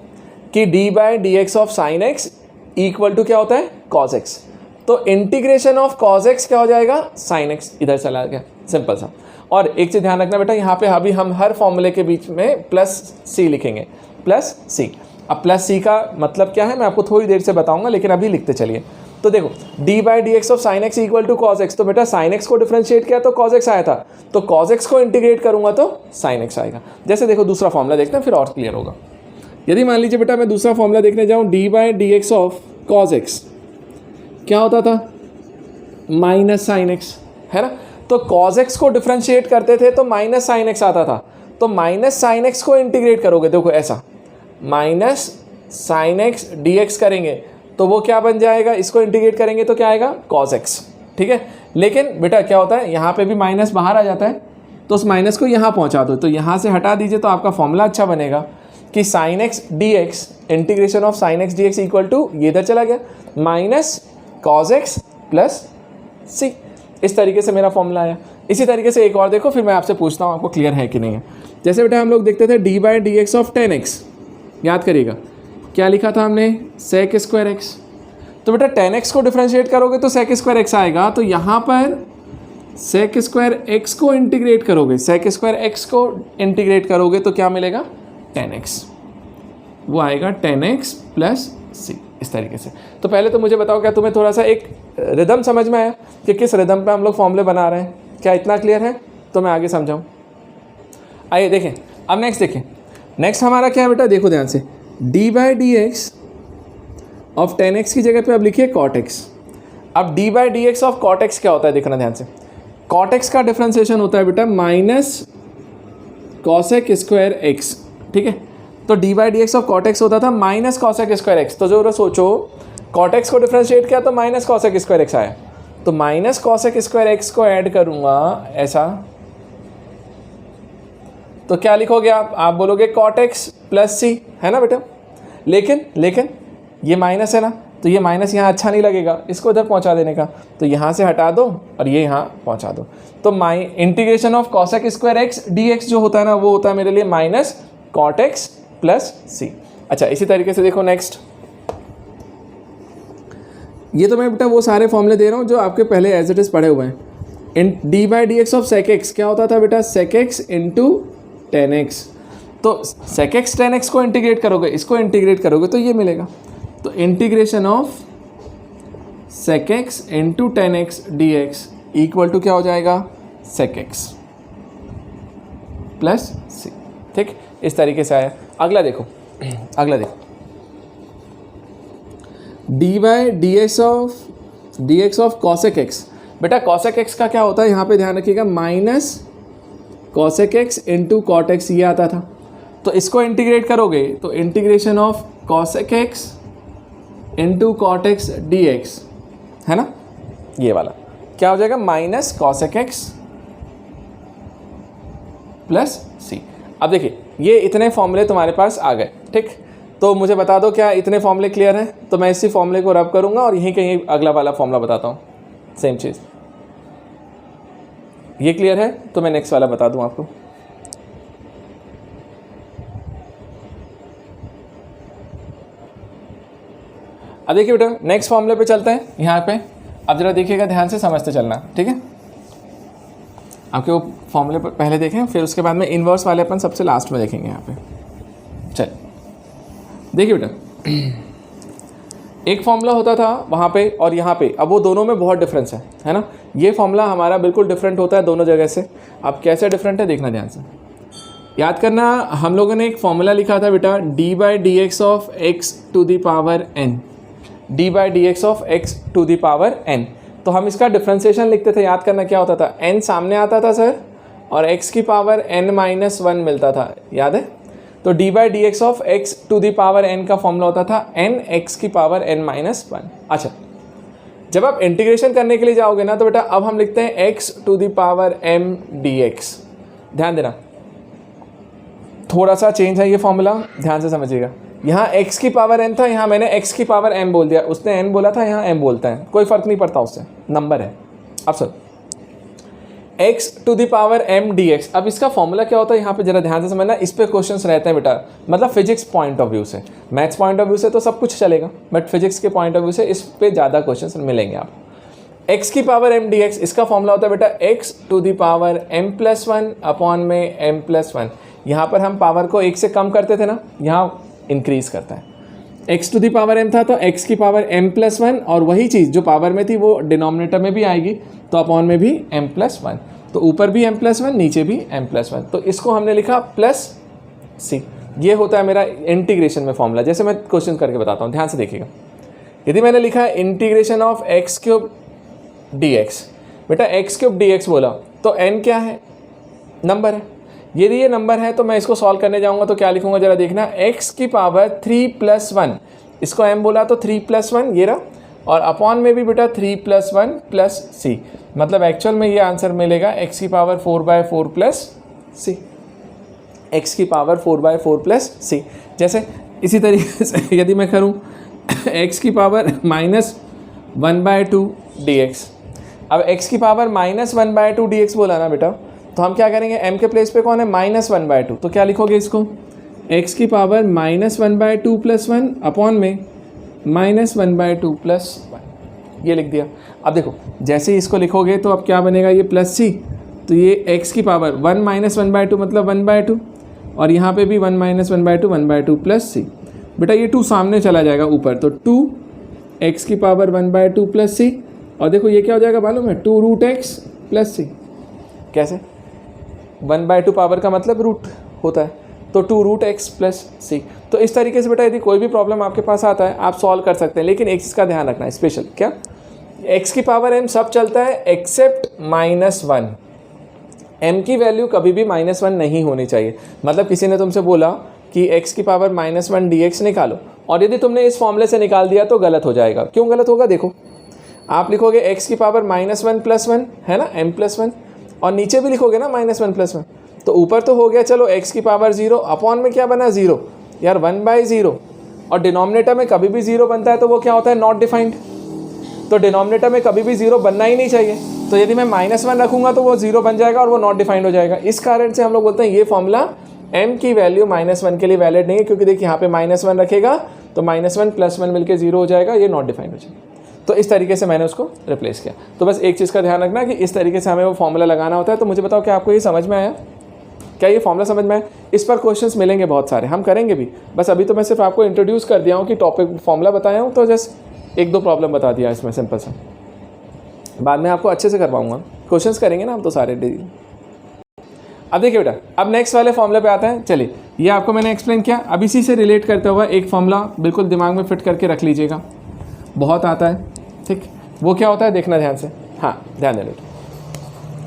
कि d by d x of sine x equal to क्या होता है? Cos x. तो इंटीग्रेशन ऑफ कॉस एक्स क्या हो जाएगा? साइन एक्स इधर चला गया, सिंपल सा। और एक चीज़ ध्यान रखना बेटा, यहाँ पे अभी हम हर फॉर्मूले के बीच में प्लस सी लिखेंगे, प्लस सी। अब प्लस सी का मतलब क्या है मैं आपको थोड़ी देर से बताऊंगा, लेकिन अभी लिखते चलिए। तो देखो, d by d x of sine x equal to cos x. तो बेटा साइन एक्स को डिफरेंशिएट किया तो कॉस एक्स आया था, तो कॉस एक्स को इंटीग्रेट करूंगा तो साइन एक्स आएगा। जैसे देखो दूसरा फॉर्मूला देखते हैं, फिर और क्लियर होगा। यदि मान लीजिए बेटा मैं दूसरा फॉर्मूला देखने जाऊँ, D by d x of cos x क्या होता था? माइनस साइन एक्स, है ना। तो कॉस एक्स को डिफरेंशिएट करते थे तो माइनस साइन एक्स आता था, तो माइनस साइन एक्स को इंटीग्रेट करोगे, देखो ऐसा minus sign x d x करेंगे तो वो क्या बन जाएगा? इसको इंटीग्रेट करेंगे तो क्या आएगा? कॉस एक्स, ठीक है। लेकिन बेटा क्या होता है, यहाँ पे भी माइनस बाहर आ जाता है, तो उस माइनस को यहाँ पहुँचा दो, तो यहाँ से हटा दीजिए, तो आपका फॉर्मूला अच्छा बनेगा कि sine x d x, integration of sine x d x equal to, ये इधर चला गया, minus cos x plus c. इस तरीके से मेरा फॉर्मूला आया। इसी तरीके से एक और देखो, फिर मैं आपसे पूछता हूँ आपको क्लियर है कि नहीं है। जैसे बेटा हम लोग देखते थे D by d x of 10x, याद करिएगा क्या लिखा था हमने, सेक स्क्वायर एक्स। तो बेटा 10x को डिफ्रेंशिएट करोगे तो सेक स्क्वायर एक्स आएगा, तो यहाँ पर सेक स्क्वायर एक्स को इंटीग्रेट करोगे, सेक स्क्वायर एक्स को इंटीग्रेट करोगे तो क्या मिलेगा 10x, वो आएगा 10x प्लस सी, इस तरीके से। तो पहले तो मुझे बताओ क्या तुम्हें थोड़ा सा एक रिदम समझ में आया कि किस रिदम पे हम लोग फॉर्मूले बना रहे हैं, क्या इतना क्लियर है? तो मैं आगे समझाऊँ। आइए देखें, अब नेक्स्ट देखें। नेक्स्ट हमारा क्या है बेटा, देखो ध्यान से, D by d x of 10x की जगह पे अब लिखिए cot x। अब D by d x of cot x क्या होता है, देखना ध्यान से। cot x का डिफ्रेंसिएशन होता है बेटा माइनस कॉसेक स्क्वायर एक्स, ठीक है। तो d by d x of cot x होता था माइनस कॉसेक स्क्वायर एक्स। तो जो सोचो cot x को डिफ्रेंशिएट किया तो माइनस कॉसेक स्क्वायर एक्स आया, तो माइनस कॉसेक स्क्वायर एक्स को ऐड करूँगा ऐसा, तो क्या लिखोगे आप बोलोगे cot x प्लस सी, है ना बेटा। लेकिन ये माइनस है ना, तो ये माइनस यहाँ अच्छा नहीं लगेगा, इसको इधर पहुँचा देने का, तो यहाँ से हटा दो और ये यहाँ पहुँचा दो। तो integration of cosec square x d x जो होता है ना, वो होता है मेरे लिए माइनस cot x प्लस सी। अच्छा, इसी तरीके से देखो नेक्स्ट, ये तो मैं बेटा वो सारे फॉर्मूले दे रहा हूँ जो आपके पहले एज इट इज़ पढ़े हुए हैं। इन d by d x of sec x क्या होता था बेटा, सेक एक्स इंटू 10x। तो सेक एक्स 10x को इंटीग्रेट करोगे, इसको इंटीग्रेट करोगे तो ये मिलेगा। तो integration of sec x into 10x dx equal to क्या हो जाएगा, सेक एक्स प्लस सी, ठीक। इस तरीके से आया। अगला देखो, d by d x of cosec x. बेटा कॉसेक एक्स का क्या होता है, यहाँ पे ध्यान रखिएगा, minus cosec x into cot x, ये आता था। तो इसको इंटीग्रेट करोगे तो integration of cosec x into cot x d x, है ना, ये वाला क्या हो जाएगा, minus cosec x plus c. अब देखिए ये इतने फॉर्मूले तुम्हारे पास आ गए, ठीक। तो मुझे बता दो क्या इतने फॉर्मूले क्लियर हैं? तो मैं इसी फॉर्मूले को रब करूँगा और यहीं कहीं अगला वाला फॉर्मूला बताता हूँ, सेम चीज़। ये क्लियर है तो मैं नेक्स्ट वाला बता दूँ आपको। अब देखिए बेटा नेक्स्ट फॉर्मूले पे चलते हैं यहाँ पे। अब जरा देखिएगा ध्यान से, समझते चलना, ठीक है। आपके वो फॉर्मूले पर पहले देखें, फिर उसके बाद में इन्वर्स वाले अपन सबसे लास्ट में देखेंगे यहाँ पे। चल देखिए बेटा, एक फॉर्मूला होता था वहाँ पे और यहाँ पे, अब वो दोनों में बहुत डिफरेंस है ना। ये फॉर्मूला हमारा बिल्कुल डिफरेंट होता है दोनों जगह से। अब कैसे डिफरेंट है देखना ध्यान से, याद करना। हम लोगों ने एक फॉर्मूला लिखा था बेटा, d by d x of x to the power n, d by d x of x to the power n. तो हम इसका डिफ्रेंसिएशन लिखते थे, याद करना क्या होता था, n सामने आता था सर और x की पावर n-1 मिलता था, याद है। तो d by d x of x to the power n का फॉर्मूला होता था n x की पावर n-1। अच्छा, जब आप इंटीग्रेशन करने के लिए जाओगे ना तो बेटा अब हम लिखते हैं x to the power m dx। ध्यान देना, थोड़ा सा चेंज है ये फॉर्मूला, ध्यान से समझिएगा। यहाँ x की पावर n था, यहाँ मैंने x की पावर m बोल दिया, उसने n बोला था, यहाँ m बोलता है, कोई फ़र्क नहीं पड़ता उससे, नंबर है। अब sir x to the power m dx। अब इसका फॉर्मूला क्या होता है यहाँ पे जरा ध्यान से समझना, इस पे क्वेश्चंस रहते हैं बेटा, मतलब फिजिक्स पॉइंट ऑफ व्यू से। मैथ्स पॉइंट ऑफ व्यू से तो सब कुछ चलेगा, बट फिजिक्स के पॉइंट ऑफ व्यू से इस पे ज़्यादा क्वेश्चन मिलेंगे आप। x की पावर m dx, इसका फॉर्मूला होता है बेटा x to the power m+1 upon में m+1। यहाँ पर हम पावर को 1 से कम करते थे ना, यहाँ इंक्रीज करता है। x to the power m था तो x की पावर m+1, और वही चीज़ जो पावर में थी वो डिनोमिनेटर में भी आएगी, तो अपॉन में भी m+1। तो ऊपर भी m+1, नीचे भी m+1। तो इसको हमने लिखा प्लस सी। ये होता है मेरा इंटीग्रेशन में फॉर्मूला। जैसे मैं क्वेश्चन करके बताता हूँ, ध्यान से देखिएगा। यदि मैंने लिखा इंटीग्रेशन ऑफ x³ dx, बेटा x³ dx बोला तो n क्या है, नंबर है। यदि ये नंबर है तो मैं इसको सॉल्व करने जाऊंगा तो क्या लिखूंगा जरा देखना, x की पावर 3+1, इसको m बोला तो 3+1 ये रहा, और अपॉन में भी बेटा 3+1 प्लस सी। मतलब एक्चुअल में ये आंसर मिलेगा x की पावर 4/4 प्लस सी, x की पावर 4/4 प्लस सी। जैसे इसी तरीके से यदि मैं करूँ x की पावर 1/2 dx। अब x की पावर -1/2 dx बोला ना बेटा, तो हम क्या करेंगे, m के प्लेस पे कौन है, -1/2, तो क्या लिखोगे इसको, x की पावर -1/2 + 1 अपॉन में -1/2 + 1, ये लिख दिया। अब देखो जैसे ही इसको लिखोगे तो अब क्या बनेगा, ये +c, तो ये x की पावर 1 - 1/2 मतलब 1/2, और यहाँ पे भी 1 - 1/2 1/2 + c। बेटा ये 2 सामने चला जाएगा ऊपर, तो 2 x की पावर 1/2 + c, और देखो ये क्या हो जाएगा मालूम है, 2√x + c। कैसे, 1/2 पावर का मतलब रूट होता है, तो 2√x + c। तो इस तरीके से बेटा यदि कोई भी प्रॉब्लम आपके पास आता है आप सॉल्व कर सकते हैं, लेकिन एक चीज़ का ध्यान रखना है स्पेशल, क्या, x की पावर m सब चलता है एक्सेप्ट -1। m की वैल्यू कभी भी -1 नहीं होनी चाहिए। मतलब किसी ने तुमसे बोला कि x की पावर -1 dx निकालो, और यदि तुमने इस फॉर्मूले से निकाल दिया तो गलत हो जाएगा। क्यों गलत होगा, देखो आप लिखोगे x की पावर -1 + 1 है ना, m + 1, और नीचे भी लिखोगे ना -1 + 1, तो ऊपर तो हो गया चलो x की पावर 0, अपॉन में क्या बना 0 यार, 1/0, और डिनोमिनेटर में कभी भी 0 बनता है तो वो क्या होता है, नॉट डिफाइंड। तो डिनोमिनेटर में कभी भी 0 बनना ही नहीं चाहिए, तो यदि मैं -1 रखूंगा तो वो 0 बन जाएगा और वो नॉट डिफाइंड हो जाएगा। इस कारण से हम लोग बोलते हैं ये फॉर्मूला m की वैल्यू -1 के लिए वैलिड नहीं है, क्योंकि देखिए यहाँ पे -1 रखेगा तो -1 + 1 मिलकर 0 हो जाएगा, ये नॉट डिफाइंड हो जाएगा। तो इस तरीके से मैंने उसको रिप्लेस किया। तो बस एक चीज़ का ध्यान रखना कि इस तरीके से हमें वो फॉर्मूला लगाना होता है। तो मुझे बताओ क्या आपको ये समझ में आया, क्या ये फॉर्मूला समझ में आया? इस पर क्वेश्चंस मिलेंगे बहुत सारे, हम करेंगे भी, बस अभी तो मैं सिर्फ आपको इंट्रोड्यूस कर दिया हूँ कि टॉपिक फॉर्मूला बताया हूँ, तो जस्ट 1-2 प्रॉब्लम बता दिया इसमें सिंपल सा। बाद में आपको अच्छे से करवाऊंगा, क्वेश्चंस करेंगे ना हम तो सारे डेली। अब देखिए बेटा, अब नेक्स्ट वाले फॉर्मूले पे आता है। चलिए ये आपको मैंने एक्सप्लेन किया, अब इसी से रिलेट करते हुए एक फॉर्मूला बिल्कुल दिमाग में फिट करके रख लीजिएगा, बहुत आता है, ठीक। वो क्या होता है देखना ध्यान से, हाँ ध्यान देना,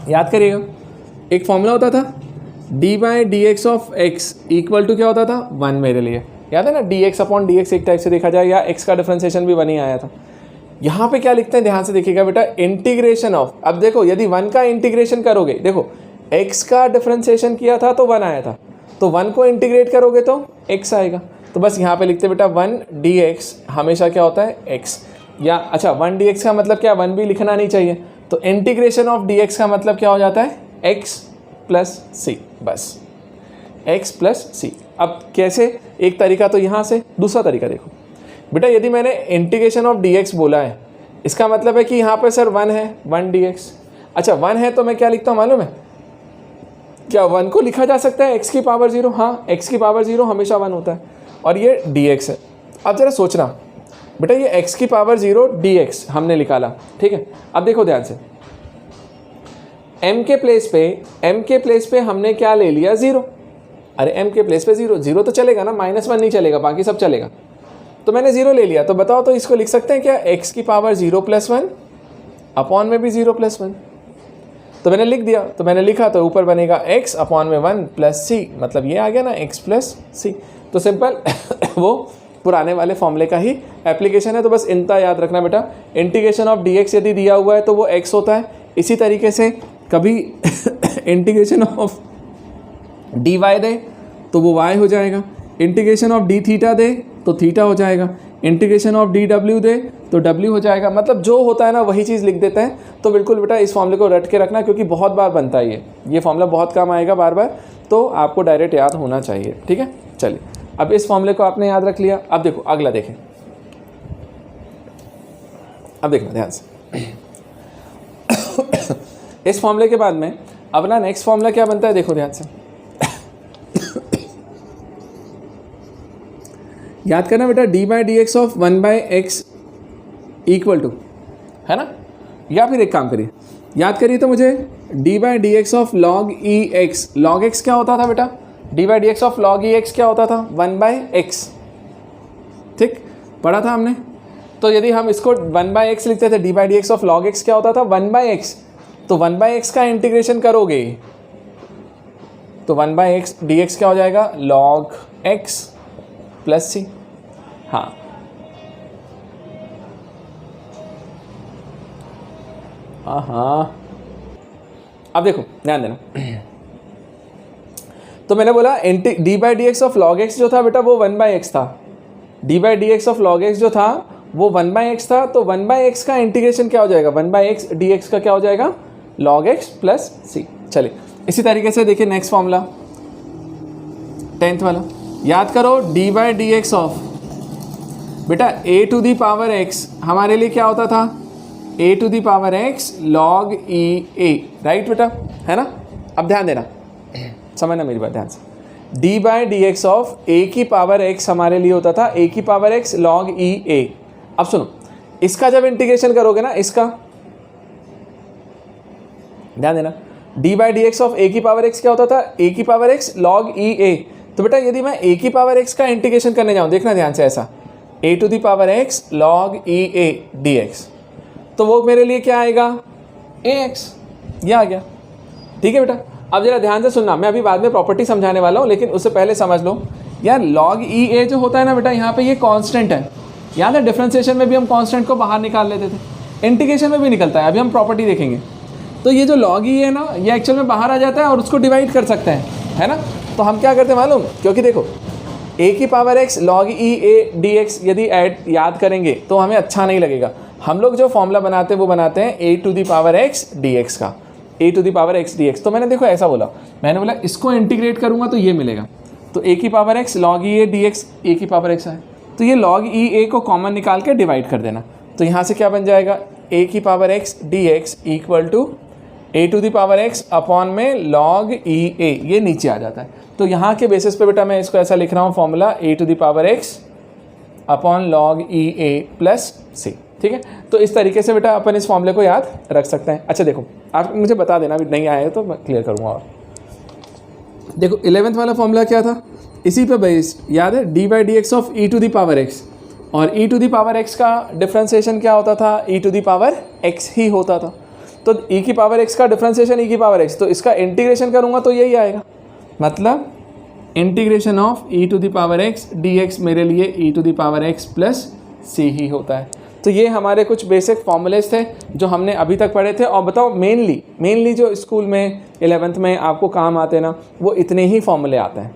याद करिएगा। एक फॉर्मूला होता था d/dx of x equal to क्या होता था, 1 मेरे लिए, याद है ना, dx/dx एक टाइप से देखा जाए, या x का डिफरेंशिएशन भी 1 ही आया था। यहाँ पे क्या लिखते हैं ध्यान से देखिएगा बेटा, इंटीग्रेशन ऑफ, अब देखो यदि 1 का इंटीग्रेशन करोगे, देखो x का डिफरेंशिएशन किया था तो 1 आया था, तो 1 को इंटीग्रेट करोगे तो x आएगा। तो बस यहाँ पे लिखते बेटा 1 dx हमेशा क्या होता है x, या अच्छा 1 dx का मतलब क्या, 1 भी लिखना नहीं चाहिए, तो इंटीग्रेशन ऑफ dx का मतलब क्या हो जाता है x + c, बस x + c। अब कैसे, एक तरीका तो यहाँ से, दूसरा तरीका देखो बेटा, यदि मैंने इंटीग्रेशन ऑफ dx बोला है, इसका मतलब है कि यहाँ पे सर 1 है, 1 dx। अच्छा 1 है तो मैं क्या लिखता हूँ मालूम है, क्या 1 को लिखा जा सकता है x की पावर 0, हाँ x की पावर 0 हमेशा 1 होता है, और ये dx है। अब जरा सोचना बेटा, ये x की पावर 0 dx हमने निकाला, ठीक है। अब देखो ध्यान से, m के प्लेस पे हमने क्या ले लिया, 0। अरे m के प्लेस पे 0 तो चलेगा ना, -1 नहीं चलेगा, बाकी सब चलेगा। तो मैंने 0 ले लिया, तो बताओ तो इसको लिख सकते हैं क्या, x की पावर 0 + 1 अपॉन में भी 0 + 1। तो मैंने लिख दिया, तो मैंने लिखा तो ऊपर बनेगा x अपॉन में 1 + c, मतलब ये आ गया ना x + c। तो सिंपल वो पुराने वाले फॉर्मूले का ही एप्लीकेशन है। तो बस इतना याद रखना बेटा, इंटीग्रेशन ऑफ dx यदि दिया हुआ है तो वो x होता है। इसी तरीके से कभी इंटीग्रेशन ऑफ dy दे तो वो y हो जाएगा, इंटीग्रेशन ऑफ d थीटा दे तो थीटा हो जाएगा, इंटीग्रेशन ऑफ dw दे तो w हो जाएगा। मतलब जो होता है ना वही चीज़ लिख देते हैं। तो बिल्कुल बेटा इस फॉर्मूले को रट के रखना, क्योंकि बहुत बार बनता है ये फॉर्मूला बहुत काम आएगा बार बार, तो आपको डायरेक्ट याद होना चाहिए, ठीक है। चलिए अब इस फॉर्मूले को आपने याद रख लिया। अब देखो अगला देखें, अब देखना ध्यान से इस फॉर्मूले के बाद में अपना नेक्स्ट फॉर्मूला क्या बनता है, देखो ध्यान से याद करना बेटा, d/dx of 1/x equal to, है ना, या फिर एक काम करिए, याद करिए तो मुझे d/dx of log ex, log x क्या होता था बेटा, d/dx ऑफ log ex क्या होता था, 1/x, ठीक, पढ़ा था हमने। तो यदि हम इसको 1/x लिखते थे, d/dx ऑफ log x क्या होता था, 1/x, तो 1/x का इंटीग्रेशन करोगे तो 1/x dx क्या हो जाएगा, log x + c। हाँ हाँ, अब देखो ध्यान देना, तो मैंने बोला d/dx ऑफ log x जो था बेटा वो 1/x था, d/dx ऑफ log x जो था वो 1/x था, तो 1/x का इंटीग्रेशन क्या हो जाएगा, 1/x dx का क्या हो जाएगा, log x प्लस सी। चलिए इसी तरीके से देखिए नेक्स्ट फॉर्मूला 10th वाला, याद करो d by d x of बेटा a to the power x हमारे लिए क्या होता था, a to the power x log e a, right बेटा, है ना। अब ध्यान देना, समझना मेरी बात ध्यान से, d by d x of a की पावर x हमारे लिए होता था a की power x log e a। अब सुनो, इसका जब इंटीग्रेशन करोगे ना, इसका ध्यान देना, d by d x of a की पावर x क्या होता था, a की power x log e a। तो बेटा यदि मैं a की पावर x का इंटीग्रेशन करने जाऊं, देखना ध्यान से, ऐसा a to the power x log e a dx, तो वो मेरे लिए क्या आएगा, ax, ये आ गया। ठीक है बेटा, अब जरा ध्यान से सुनना, मैं अभी बाद में प्रॉपर्टी समझाने वाला हूँ, लेकिन उससे पहले समझ लो यार, log e a जो होता है ना बेटा, यहाँ पे ये कांस्टेंट है। याद है डिफरेंशिएशन में भी हम कांस्टेंट को बाहर निकाल लेते थे, इंटीग्रेशन में भी निकलता है, अभी हम प्रॉपर्टी देखेंगे। तो ये जो log e है ना, ये एक्चुअल में बाहर आ जाता है और उसको डिवाइड कर सकते हैं, है ना। तो हम क्या करते हैं मालूम, क्योंकि देखो a की power x log e a dx यदि ऐड याद करेंगे तो हमें अच्छा नहीं लगेगा। हम लोग जो फॉर्मूला बनाते हैं वो बनाते हैं a to the power x dx का, a to the power x dx। तो मैंने देखो ऐसा बोला, मैंने बोला इसको इंटीग्रेट करूँगा तो ये मिलेगा, तो a की power x log e a dx, a की पावर x है, तो ये log e a को कॉमन निकाल के डिवाइड कर देना। तो यहाँ से क्या बन जाएगा, a की power x dx equal to a to the power x upon में log e a, ये नीचे आ जाता है। तो यहाँ के बेसिस पे बेटा मैं इसको ऐसा लिख रहा हूँ formula, a to the power x upon log e a plus c। ठीक है, तो इस तरीके से बेटा अपन इस फॉर्मूले को याद रख सकते हैं। अच्छा देखो, आप मुझे बता देना, अभी नहीं आया है तो मैं क्लियर करूँगा। और देखो 11th वाला फॉर्मूला क्या था, इसी पे बेस याद है, d by d x of e to the power x, और e to the power x का डिफ्रेंसिएशन क्या होता था, e to the power x ही होता था। तो ई की पावर एक्स का डिफ्रेंसिएशन ई की पावर एक्स, तो इसका इंटीग्रेशन करूँगा तो यही आएगा, मतलब integration of e to the power x d x मेरे लिए e to the power x plus c ही होता है। तो ये हमारे कुछ बेसिक फॉर्मूलेज थे जो हमने अभी तक पढ़े थे। और बताओ मेनली जो स्कूल में 11th में आपको काम आते हैं ना, वो इतने ही फॉर्मूले आते हैं,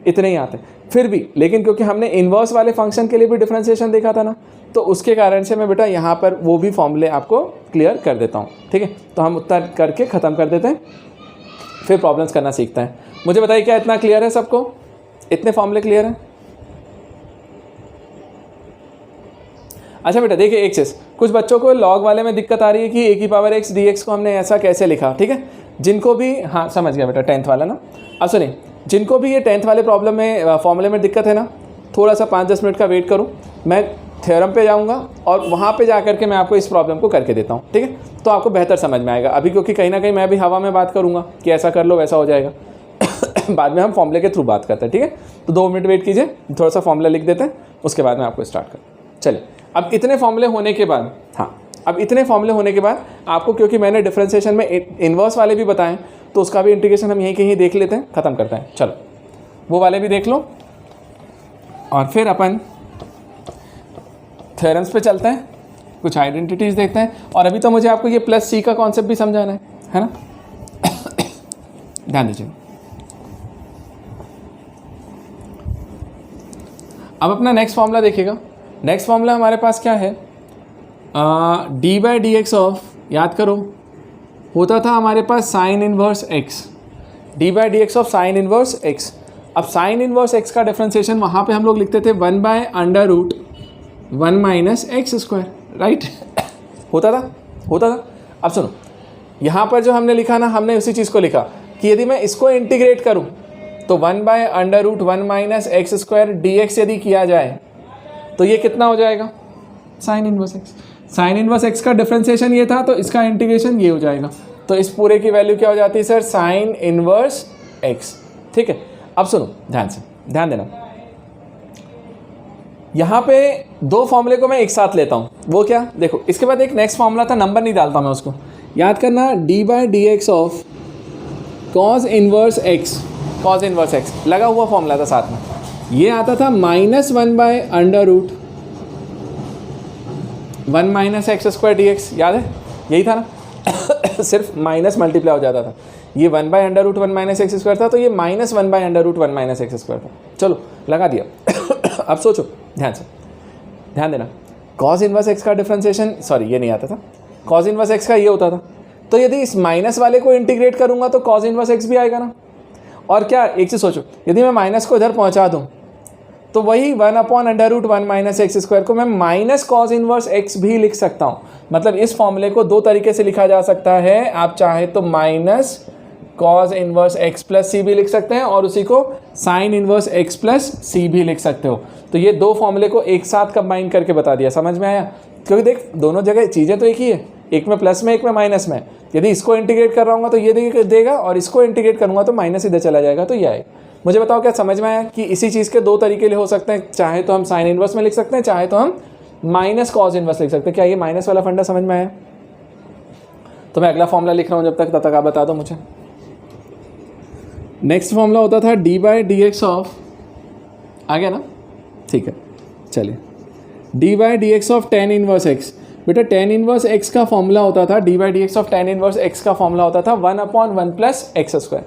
इतने ही आते हैं फिर भी। लेकिन क्योंकि हमने इन्वर्स वाले फंक्शन के लिए भी डिफ्रेंसिएशन देखा था ना, तो उसके कारण से मैं बेटा यहाँ पर वो भी फॉर्मूले आपको क्लियर कर देता हूँ। ठीक है, तो हम उत्तर करके ख़त्म कर देते हैं, फिर प्रॉब्लम्स करना सीखते हैं। मुझे बताइए क्या इतना क्लियर है सबको, इतने फॉर्मूले क्लियर हैं? अच्छा बेटा देखिए एक चीज़, कुछ बच्चों को लॉग वाले में दिक्कत आ रही है कि ए की पावर एक्स डी एक्स को हमने ऐसा कैसे लिखा। ठीक है, जिनको भी, हाँ समझ गया बेटा 10th वाला ना। अब सुनिए, जिनको भी ये 10th वाले प्रॉब्लम में फॉर्मूले में दिक्कत है ना, थोड़ा सा 5-10 मिनट का वेट करो, मैं थ्योरम पे जाऊंगा और वहाँ पे जा करके मैं आपको इस प्रॉब्लम को करके देता हूँ। ठीक है, तो आपको बेहतर समझ में आएगा। अभी क्योंकि कहीं ना कहीं मैं भी हवा में बात करूँगा कि ऐसा कर लो वैसा हो जाएगा बाद में हम फॉर्मूले के थ्रू बात करते हैं। ठीक है, तो 2 मिनट वेट कीजिए, थोड़ा सा फॉर्मूला लिख देते हैं, उसके बाद मैं आपको स्टार्ट कर। चलिए, अब इतने फॉर्मूले होने के बाद, हाँ अब इतने फॉर्मूले होने के बाद आपको, क्योंकि मैंने डिफरेंशिएशन में इन्वर्स वाले भी बताएं, तो उसका भी इंटीग्रेशन हम यहीं कहीं देख लेते हैं, ख़त्म करते हैं। चलो वो वाले भी देख लो और फिर अपन थ्योरम्स पे चलते हैं, कुछ आइडेंटिटीज़ देखते हैं। और अभी तो मुझे आपको ये प्लस सी का कॉन्सेप्ट भी समझाना है ना ध्यान दीजिए। अब अपना नेक्स्ट फॉर्मूला देखिएगा। नेक्स्ट फॉर्मूला हमारे पास क्या है, d by d x of, याद करो होता था हमारे पास sine inverse x, d by d x of sine inverse x. अब साइन इनवर्स एक्स का डिफ्रेंसिएशन वहाँ पे हम लोग लिखते थे 1/√1 माइनस एक्स स्क्वायर, राइट होता था। अब सुनो, यहाँ पर जो हमने लिखा ना, हमने उसी चीज़ को लिखा कि यदि मैं इसको इंटीग्रेट करूँ तो 1/√1 minus x square D x यदि किया जाए तो ये कितना हो जाएगा, sign inverse x. Sign inverse x का डिफ्रेंसिएशन ये था, तो इसका इंटीग्रेशन ये हो जाएगा। तो इस पूरे की वैल्यू क्या हो जाती है सर, साइन इनवर्स एक्स। ठीक है, अब सुनो ध्यान से, ध्यान देना, यहाँ पे 2 फॉर्मूले को मैं एक साथ लेता हूँ। वो क्या, देखो इसके बाद एक नेक्स्ट फॉर्मूला था, नंबर नहीं डालता मैं उसको, याद करना, D by d x of cause inverse x, cause inverse x लगा हुआ फॉर्मूला था साथ में, ये आता था -1/√1 minus x square D x, याद है यही था ना सिर्फ माइनस मल्टीप्लाई हो जाता था, ये 1/√1 माइनस एक्स स्क्वायर था, तो ये -1/√1 माइनस एक्स स्क्वायर था। चलो लगा दिया अब सोचो ध्यान से, ध्यान देना, कॉज इनवर्स एक्स का डिफरेंशिएशन, सॉरी ये नहीं आता था, कॉज इनवर्स एक्स का ये होता था। तो यदि इस माइनस वाले को इंटीग्रेट करूँगा तो कॉज इनवर्स एक्स भी आएगा ना। और क्या, एक चीज़ सोचो, यदि मैं माइनस को इधर पहुँचा दूँ तो वही 1/√1 माइनस एक्स स्क्वायर को मैं माइनस कॉज इनवर्स एक्स भी लिख सकता हूँ। मतलब इस फॉर्मूले को दो तरीके से लिखा जा सकता है, आप चाहे तो minus cos inverse x plus c भी लिख सकते हैं और उसी को sine inverse x plus c भी लिख सकते हो। तो ये दो फॉर्मूले को एक साथ कंबाइन करके बता दिया, समझ में आया? क्योंकि देख दोनों जगह चीज़ें तो एक ही है, एक में प्लस में एक में माइनस में। यदि इसको इंटीग्रेट कर रहा हूँ तो ये देगा और इसको इंटीग्रेट करूँगा तो माइनस इधर चला जाएगा, तो ये आएगा। मुझे बताओ क्या समझ में आया कि इसी चीज़ के दो तरीके हो सकते हैं, चाहे तो हम साइन इनवर्स में लिख सकते हैं, चाहे तो हम माइनस कॉज इनवर्स लिख सकते हैं। क्या ये माइनस वाला फंडा समझ में आया? तो मैं अगला फॉर्मूला लिख रहा हूँ, जब तक आप बता दो मुझे। नेक्स्ट फॉर्मूला होता था d/dx ऑफ, आ गया ना, ठीक है चलिए, d/dx of tan inverse x। बेटा tan इनवर्स x का फॉर्मूला होता था, d/dx of tan inverse x का फॉर्मूला होता था 1/1 plus x square.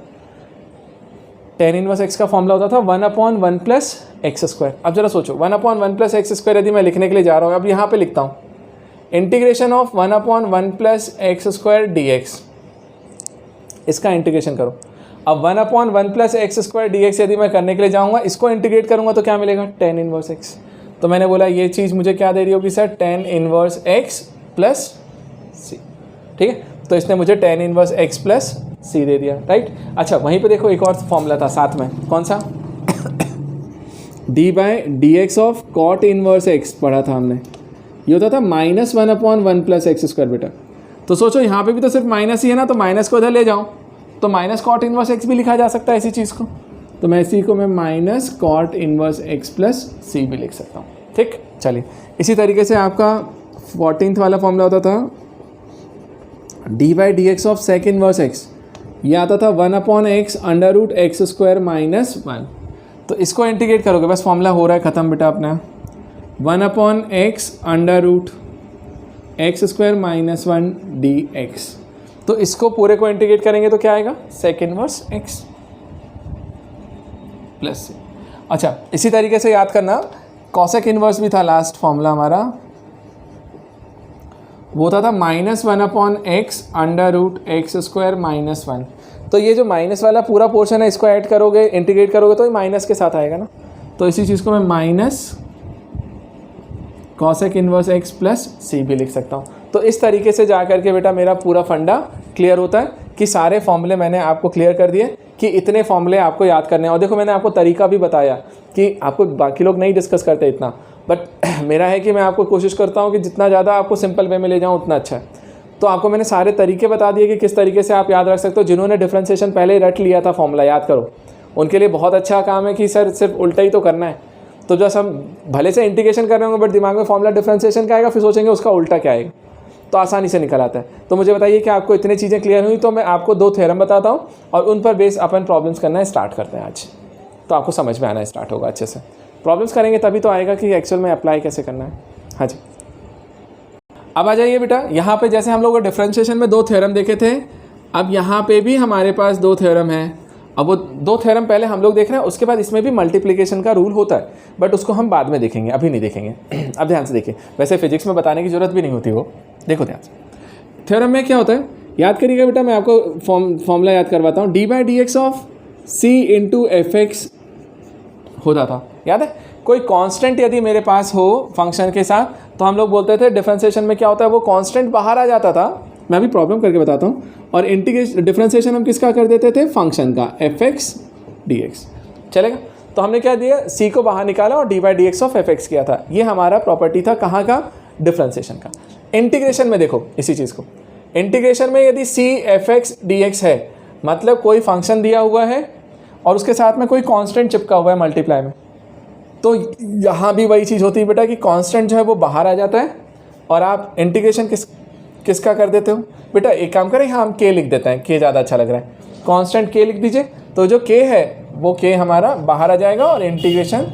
tan inverse x का फॉर्मूला होता था 1/1 प्लस एक्स स्क्वायर। अब जरा सोचो 1/1 प्लस एक्स स्क्वायर यदि मैं लिखने के लिए जा रहा हूँ, अब यहाँ पे लिखता हूँ integration of 1/1 plus x square dx, इसका इंटीग्रेशन करो। अब 1/1 प्लस एक्स स्क्वायर dx यदि मैं करने के लिए जाऊँगा, इसको इंटीग्रेट करूँगा तो क्या मिलेगा, tan इनवर्स x। तो मैंने बोला ये चीज़ मुझे क्या दे रही होगी sir, tan inverse x plus c, ठीक है। तो इसने मुझे tan inverse x plus c दे दिया, राइट। अच्छा वहीं पे देखो एक और फॉर्मूला था साथ में, कौन सा, d/dx of cot inverse x पढ़ा था हमने, ये होता था -1/1 प्लस एक्स स्क्वायर। बेटा तो सोचो यहाँ पे भी तो सिर्फ माइनस ही है ना, तो माइनस को इधर ले जाओ तो माइनस कॉट इनवर्स एक्स भी लिखा जा सकता है इसी चीज़ को। तो मैं इसी को मैं minus cot inverse x plus c भी लिख सकता हूँ, ठीक। चलिए इसी तरीके से आपका 14th वाला फॉर्मूला होता था d/dx of sec inverse x, ये आता था 1/x √x स्क्वायर -1। तो इसको इंटीग्रेट करोगे, बस फॉर्मूला हो रहा है ख़त्म बेटा अपना, 1/x √x स्क्वायर -1 dx। तो इसको पूरे को इंटीग्रेट करेंगे तो क्या आएगा, सेक इनवर्स x प्लस सी। अच्छा इसी तरीके से याद करना, कॉसेक इनवर्स भी था लास्ट फॉर्मूला हमारा, वो था -1/x √x स्क्वायर -1। तो ये जो माइनस वाला पूरा पोर्शन है इसको ऐड करोगे, इंटीग्रेट करोगे तो ये माइनस के साथ आएगा ना। तो इसी चीज़ को मैं minus cosec inverse x plus c भी लिख सकता हूँ। तो इस तरीके से जा करके बेटा मेरा पूरा फंडा क्लियर होता है कि सारे फॉर्मूले मैंने आपको क्लियर कर दिए कि इतने फॉर्मूले आपको याद करने हैं। और देखो मैंने आपको तरीका भी बताया कि आपको बाकी लोग नहीं डिस्कस करते इतना, बट मेरा है कि मैं आपको कोशिश करता हूँ कि जितना ज़्यादा आपको सिंपल वे में ले जाऊँ उतना अच्छा है। तो आपको मैंने सारे तरीके बता दिए कि किस तरीके से आप याद रख सकते हो। जिन्होंने डिफरेंशिएशन पहले रट लिया था फॉर्मूला याद करो, उनके लिए बहुत अच्छा काम है कि सर सिर्फ उल्टा ही तो करना है। तो जैसे हम भले से इंटीग्रेशन कर रहे होंगे बट दिमाग में फॉर्मूला डिफरेंशिएशन का आएगा, फिर सोचेंगे उसका उल्टा क्या आएगा, तो आसानी से निकल आता है। तो मुझे बताइए कि आपको इतनी चीज़ें क्लियर हुई, तो मैं आपको 2 थ्योरम बताता हूँ और उन पर बेस अपन प्रॉब्लम्स करना स्टार्ट करते हैं आज। तो आपको समझ में आना स्टार्ट होगा अच्छे से, प्रॉब्लम्स करेंगे तभी तो आएगा कि एक्चुअल में अप्लाई कैसे करना है। हाँ जी, अब आ जाइए बेटा, यहाँ पे जैसे हम लोग डिफरेंशिएशन में 2 थ्योरम देखे थे, अब यहाँ पे भी हमारे पास 2 थ्योरम हैं। अब वो 2 थ्योरम पहले हम लोग देख रहे हैं, उसके बाद इसमें भी मल्टीप्लिकेशन का रूल होता है, बट उसको हम बाद में देखेंगे, अभी नहीं देखेंगे। अब ध्यान से देखिए, वैसे फिजिक्स में बताने की जरूरत भी नहीं होती, वो देखो ध्यान से। थ्योरम में क्या होता है याद करिएगा बेटा, मैं आपको फॉर्मूला याद करवाता हूँ। d/dx of c into F x होता था, याद है। कोई कांस्टेंट यदि मेरे पास हो फंक्शन के साथ, तो हम लोग बोलते थे डिफरेंशिएशन में क्या होता है, वो कांस्टेंट बाहर आ जाता था। मैं अभी प्रॉब्लम करके बताता हूँ। और इंटीग्रेशन डिफरेंशिएशन हम किसका कर देते थे, फंक्शन का, f(x) dx। चलेगा। तो हमने क्या दिया, c को बाहर निकाला और d/dx ऑफ f(x) किया था। ये हमारा प्रॉपर्टी था कहाँ का, डिफरेंशिएशन का। इंटीग्रेशन में देखो इसी चीज़ को, इंटीग्रेशन में यदि c f(x) dx है, मतलब कोई फंक्शन दिया हुआ है और उसके साथ में कोई कांस्टेंट चिपका हुआ है मल्टीप्लाई में, तो यहाँ भी वही चीज़ होती है बेटा कि कांस्टेंट जो है वो बाहर आ जाता है और आप इंटीग्रेशन किसका कर देते हो। बेटा एक काम करें, यहाँ हम k लिख देते हैं, k ज़्यादा अच्छा लग रहा है, कांस्टेंट k लिख दीजिए। तो जो k है वो k हमारा बाहर आ जाएगा और इंटीग्रेशन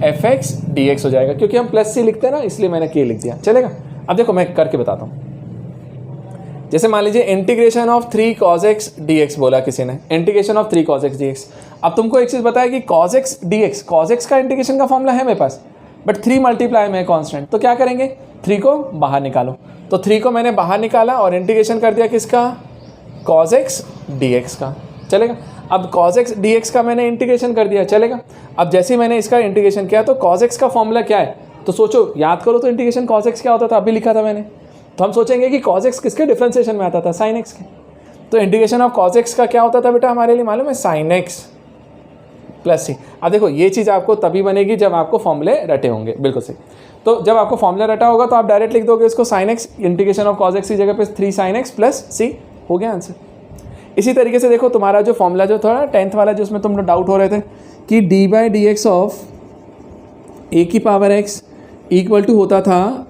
f(x) dx हो जाएगा, क्योंकि हम प्लस c लिखते हैं ना, इसलिए मैंने k लिख दिया। चलेगा। अब देखो मैं करके बताता हूँ। जैसे मान लीजिए integration of 3 cos x dx बोला किसी ने, integration of 3 cos x dx। अब तुमको एक चीज़ बताया कि cos x dx, cos x का इंटीग्रेशन का फॉर्मूला है मेरे पास, बट 3 मल्टीप्लाई में है कांस्टेंट, तो क्या करेंगे 3 को बाहर निकालो। तो 3 को मैंने बाहर निकाला और इंटीग्रेशन कर दिया किसका, cos x dx का, चलेगा। अब cos x dx का मैंने इंटीग्रेशन कर दिया, चलेगा। अब जैसे ही मैंने इसका इंटीग्रेशन किया तो cos x का फॉर्मूला क्या है, तो सोचो, याद करो तो इंटीग्रेशन cos x क्या होता था, अभी लिखा था मैंने। तो हम सोचेंगे कि cos x किसके डिफरेंशिएशन में आता था, sin x के। तो इंटीग्रेशन ऑफ cos x का क्या होता था बेटा हमारे लिए मालूम है, sin x प्लस सी। अब देखो ये चीज़ आपको तभी बनेगी जब आपको फॉर्मूले रटे होंगे, बिल्कुल सही। तो जब आपको फॉर्मूला रटा होगा तो आप डायरेक्ट लिख दोगे इसको sin x, integration of cos x की जगह पे 3 sin x प्लस सी, हो गया आंसर। इसी तरीके से देखो तुम्हारा जो फॉर्मूला जो थोड़ा 10th वाला जिसमें तुम लोग डाउट हो रहे थे कि d by d x of a की पावर एक्स इक्वल टू होता था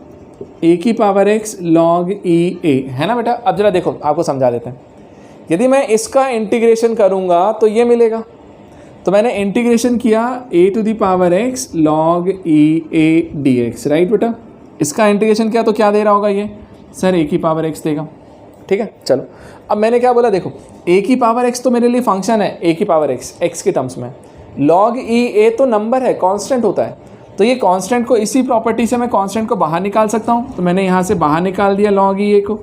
ए की power x log e a, है ना बेटा। अब जरा देखो आपको समझा देते हैं, यदि मैं इसका इंटीग्रेशन करूँगा तो ये मिलेगा। तो मैंने इंटीग्रेशन किया a to the power x log e a d x, right बेटा। इसका इंटीग्रेशन किया तो क्या दे रहा होगा ये, सर ए की पावर एक्स देगा, ठीक है। चलो अब मैंने क्या बोला, देखो ए की पावर एक्स तो मेरे लिए फंक्शन है, ए की पावर एक्स एक्स के टर्म्स में, लॉग ई ए तो नंबर है, कांस्टेंट होता है। तो ये कांस्टेंट को इसी प्रॉपर्टी से मैं कांस्टेंट को बाहर निकाल सकता हूँ। तो मैंने यहाँ से बाहर निकाल दिया लॉग ई ए को,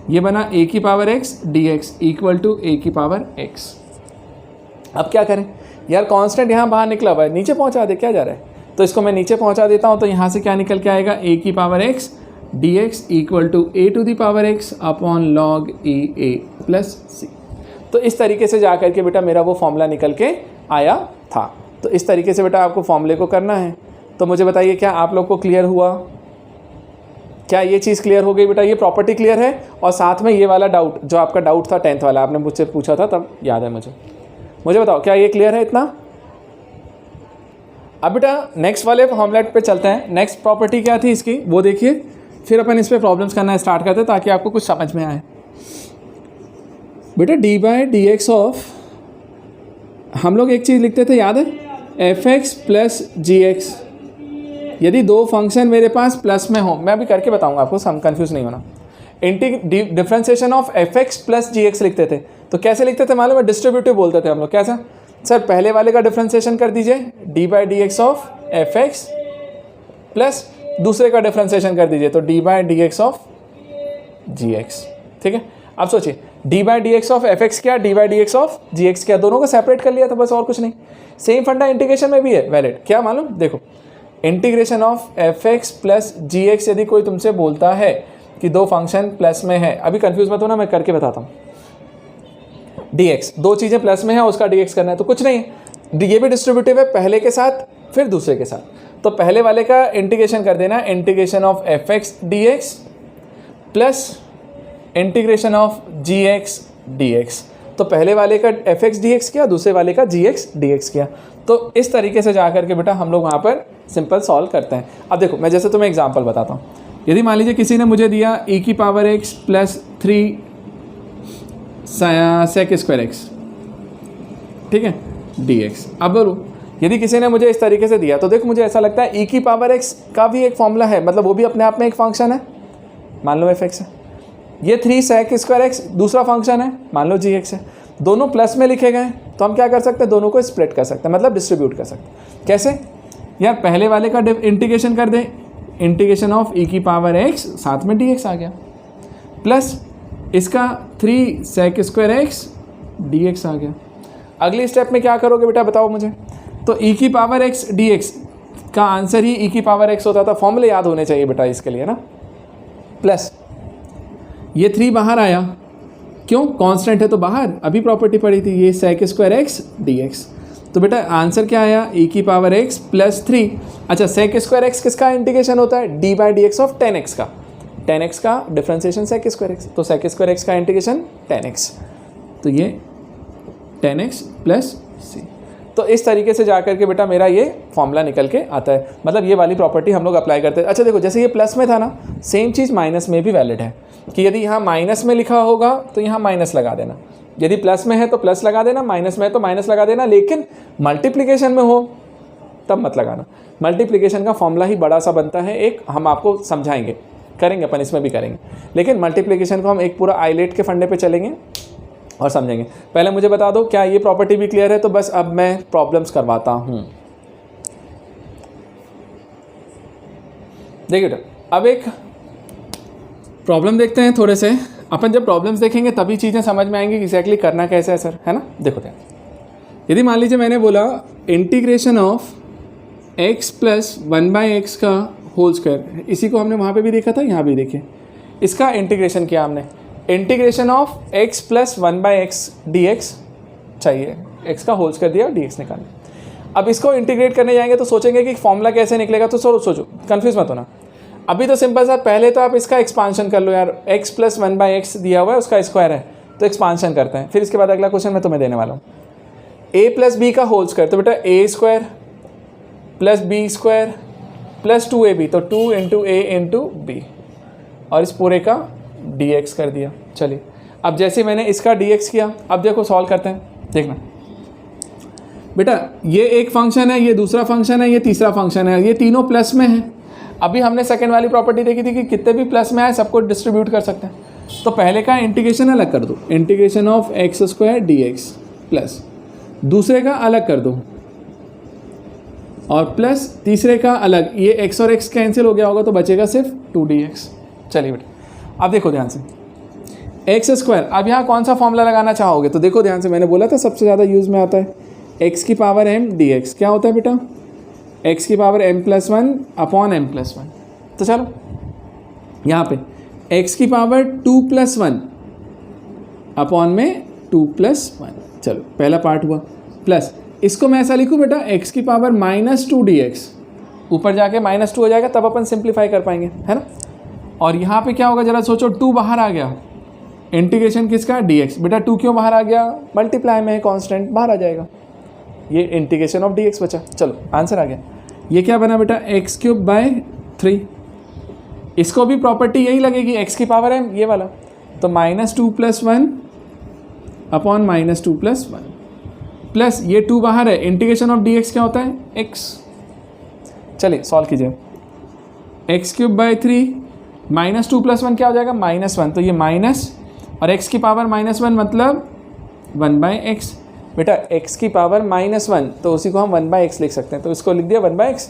ये बना ए की power x d x equal to a की पावर एक्स। अब क्या करें यार, कांस्टेंट यहाँ बाहर निकला हुआ है, नीचे पहुँचा दे, क्या जा रहा है। तो इसको मैं नीचे पहुँचा देता हूँ, तो यहाँ से क्या निकल के आएगा, ए की power x d x equal to a to the power x upon log e a plus c. तो इस तरीके से जा करके बेटा मेरा वो फॉर्मूला निकल के आया था। तो इस तरीके से बेटा आपको फॉर्मूले को करना है। तो मुझे बताइए क्या आप लोग को क्लियर हुआ, क्या ये चीज़ क्लियर हो गई बेटा, ये प्रॉपर्टी क्लियर है। और साथ में ये वाला डाउट जो आपका डाउट था 10th वाला, आपने मुझसे पूछा था तब, याद है मुझे बताओ क्या ये क्लियर है इतना। अब बेटा नेक्स्ट वाले फॉर्मूलेट पे चलते हैं। नेक्स्ट प्रॉपर्टी क्या थी इसकी वो देखिए, फिर अपन इस पर प्रॉब्लम्स करना स्टार्ट करते हैं ताकि आपको कुछ समझ में आए। बेटा d by d x of, हम लोग एक चीज़ लिखते थे याद है, F x plus g x. यदि दो फंक्शन मेरे पास प्लस में हो, मैं अभी करके बताऊंगा आपको, सम कन्फ्यूज़ नहीं होना। Differentiation of f x plus g x लिखते थे, तो कैसे लिखते थे मालूम है, डिस्ट्रीब्यूटिव बोलते थे हम लोग। कैसा सर, पहले वाले का डिफरेंशिएशन कर दीजिए, d by d x of f x plus दूसरे का डिफरेंशिएशन कर दीजिए, तो d by d x of g x, ठीक है। अब सोचिए d by d x of f x क्या, d by d x of g x क्या, दोनों को सेपरेट कर लिया था बस, और कुछ नहीं। सेम फंडा इंटीग्रेशन में भी है वैलिड, क्या मालूम, देखो integration of f x plus g x, यदि कोई तुमसे बोलता है कि दो फंक्शन प्लस में है, अभी कंफ्यूज मत हो ना, मैं करके बताता हूँ। डी एक्स, दो चीज़ें प्लस में है, उसका डी एक्स करना है, तो कुछ नहीं, ये भी डिस्ट्रीब्यूटिव है, पहले के साथ फिर दूसरे के साथ। तो पहले वाले का इंटीग्रेशन कर देना, integration of f x d x plus integration of g x d x. तो पहले वाले का एफ एक्स डी एक्स किया, दूसरे वाले का जी एक्स डी एक्स किया। तो इस तरीके से जा करके बेटा हम लोग वहाँ पर सिंपल सॉल्व करते हैं। अब देखो मैं जैसे तुम्हें एग्जांपल बताता हूँ, यदि मान लीजिए किसी ने मुझे दिया e की power x plus 3 sec square x, ठीक है, dx। अब बोलो यदि किसी ने मुझे इस तरीके से दिया, तो देखो मुझे ऐसा लगता है e की पावर x का भी एक फॉर्मूला है, मतलब वो भी अपने आप में एक फंक्शन है, मान लो f(x) है। ये 3 sec स्क्वायर एक्स दूसरा फंक्शन है, मान लो gx है। दोनों प्लस में लिखे गए, तो हम क्या कर सकते हैं, दोनों को स्प्लिट कर सकते हैं, मतलब डिस्ट्रीब्यूट कर सकते हैं। कैसे यार, पहले वाले का इंटीग्रेशन कर दे, इंटीग्रेशन ऑफ e की पावर x, साथ में dx आ गया, प्लस इसका 3 sec स्क्वायर एक्स dx आ गया। अगली स्टेप में क्या करोगे बेटा बताओ मुझे। तो e की पावर x dx का आंसर ही e की पावर x होता था, फॉर्मूले याद होने चाहिए बेटा इसके लिए ना। प्लस ये 3 बाहर आया, क्यों, कांस्टेंट है तो बाहर, अभी प्रॉपर्टी पड़ी थी, ये sec स्क्वायर एक्स dx। तो बेटा आंसर क्या आया, e की पावर x प्लस 3। अच्छा, sec स्क्वायर एक्स किसका इंटीग्रेशन होता है, d by d x of 10x का, 10x का डिफरेंशिएशन sec स्क्वायर एक्स, तो sec स्क्वायर एक्स का इंटीग्रेशन 10x, तो ये 10x प्लस c। तो इस तरीके से जाकर के बेटा मेरा ये फॉर्मूला निकल के आता है, मतलब ये वाली प्रॉपर्टी हम लोग अप्लाई करते हैं। अच्छा देखो, जैसे ये प्लस में था ना, सेम चीज़ माइनस में भी वैलिड है, कि यदि यहाँ माइनस में लिखा होगा तो यहाँ माइनस लगा देना, यदि प्लस में है तो प्लस लगा देना, माइनस में है तो माइनस लगा देना, लेकिन मल्टीप्लिकेशन में हो तब मत लगाना। मल्टीप्लिकेशन का फॉर्मूला ही बड़ा सा बनता है एक, हम आपको समझाएंगे, करेंगे अपन, इसमें भी करेंगे, लेकिन मल्टीप्लिकेशन को हम एक पूरा आईलेट के फंडे पे चलेंगे और समझेंगे। पहले मुझे बता दो क्या ये प्रॉपर्टी भी क्लियर है, तो बस अब मैं प्रॉब्लम्स करवाता हूँ। देखिए बेटा, अब एक प्रॉब्लम देखते हैं थोड़े से। अपन जब प्रॉब्लम्स देखेंगे तभी चीज़ें समझ में आएंगी एग्जैक्टली करना कैसे है सर, है ना। देखो ध्यान, यदि मान लीजिए मैंने बोला integration of x plus 1/x का होल स्क्वायर, इसी को हमने वहाँ पे भी देखा था, यहाँ भी देखिए, इसका इंटीग्रेशन किया हमने। Integration of x plus 1/x dx चाहिए, x का होल स्क्वायर दिया और dx निकालना। अब इसको इंटीग्रेट करने जाएंगे तो सोचेंगे कि फॉर्मूला कैसे निकलेगा, तो सोचो, कन्फ्यूज मत होना। अभी तो सिंपल सर, पहले तो आप इसका एक्सपांशन कर लो यार, x प्लस 1/x दिया हुआ है, उसका स्क्वायर है, तो एक्सपांशन करते हैं। फिर इसके बाद अगला क्वेश्चन मैं तुम्हें देने वाला हूँ, a प्लस बी का होल स्क्वायर, तो बेटा a square plus b square plus 2ab, तो 2 इंटू ए इंटू बी, और इस पूरे का dx कर दिया। चलिए, अब जैसे मैंने इसका dx किया, अब देखो सॉल्व करते हैं। देखना बेटा, ये एक फंक्शन है, ये दूसरा फंक्शन है, ये तीसरा फंक्शन है, ये तीनों प्लस में है। अभी हमने सेकंड वाली प्रॉपर्टी देखी थी कि कितने भी प्लस में आए सबको डिस्ट्रीब्यूट कर सकते हैं। तो पहले का इंटीग्रेशन अलग कर दो, integration of x square D x, plus दूसरे का अलग कर दो, और प्लस तीसरे का अलग। ये x और x कैंसिल हो गया होगा तो बचेगा सिर्फ 2dx। चलिए बेटा, अब देखो ध्यान से, एक्स स्क्वायर, अब यहाँ कौन सा फॉर्मूला लगाना चाहोगे, तो देखो ध्यान से, मैंने बोला था सबसे ज़्यादा यूज़ में आता है x की पावर m dx। क्या होता है बेटा, x की पावर m+1 अपॉन m+1। तो चलो यहाँ पे x की पावर 2+1 अपॉन में 2+1। चलो पहला पार्ट हुआ, प्लस इसको मैं ऐसा लिखूँ बेटा, x की पावर -2dx, ऊपर जाके -2 हो जाएगा, तब अपन सिंप्लीफाई कर पाएंगे, है ना। और यहाँ पे क्या होगा जरा सोचो, 2 बाहर आ गया, इंटीग्रेशन किसका, dx। बेटा 2 क्यों बाहर आ गया, मल्टीप्लाई में कांस्टेंट बाहर आ जाएगा, ये इंटीग्रेशन ऑफ dx बचा। चलो आंसर आ गया। ये क्या बना बेटा, x³ / 3। इसको भी प्रॉपर्टी यही लगेगी, x की पावर m, ये वाला, तो -2+1 अपॉन -2+1, प्लस ये 2 बाहर है, इंटीग्रेशन ऑफ dx क्या होता है, x। चलिए सॉल्व कीजिए, x³ / 3 -2+1 क्या हो जाएगा, -1, तो ये माइनस, और x की पावर -1 मतलब 1/x। बेटा x की पावर -1, तो उसी को हम 1/x लिख सकते हैं, तो इसको लिख दिया 1/x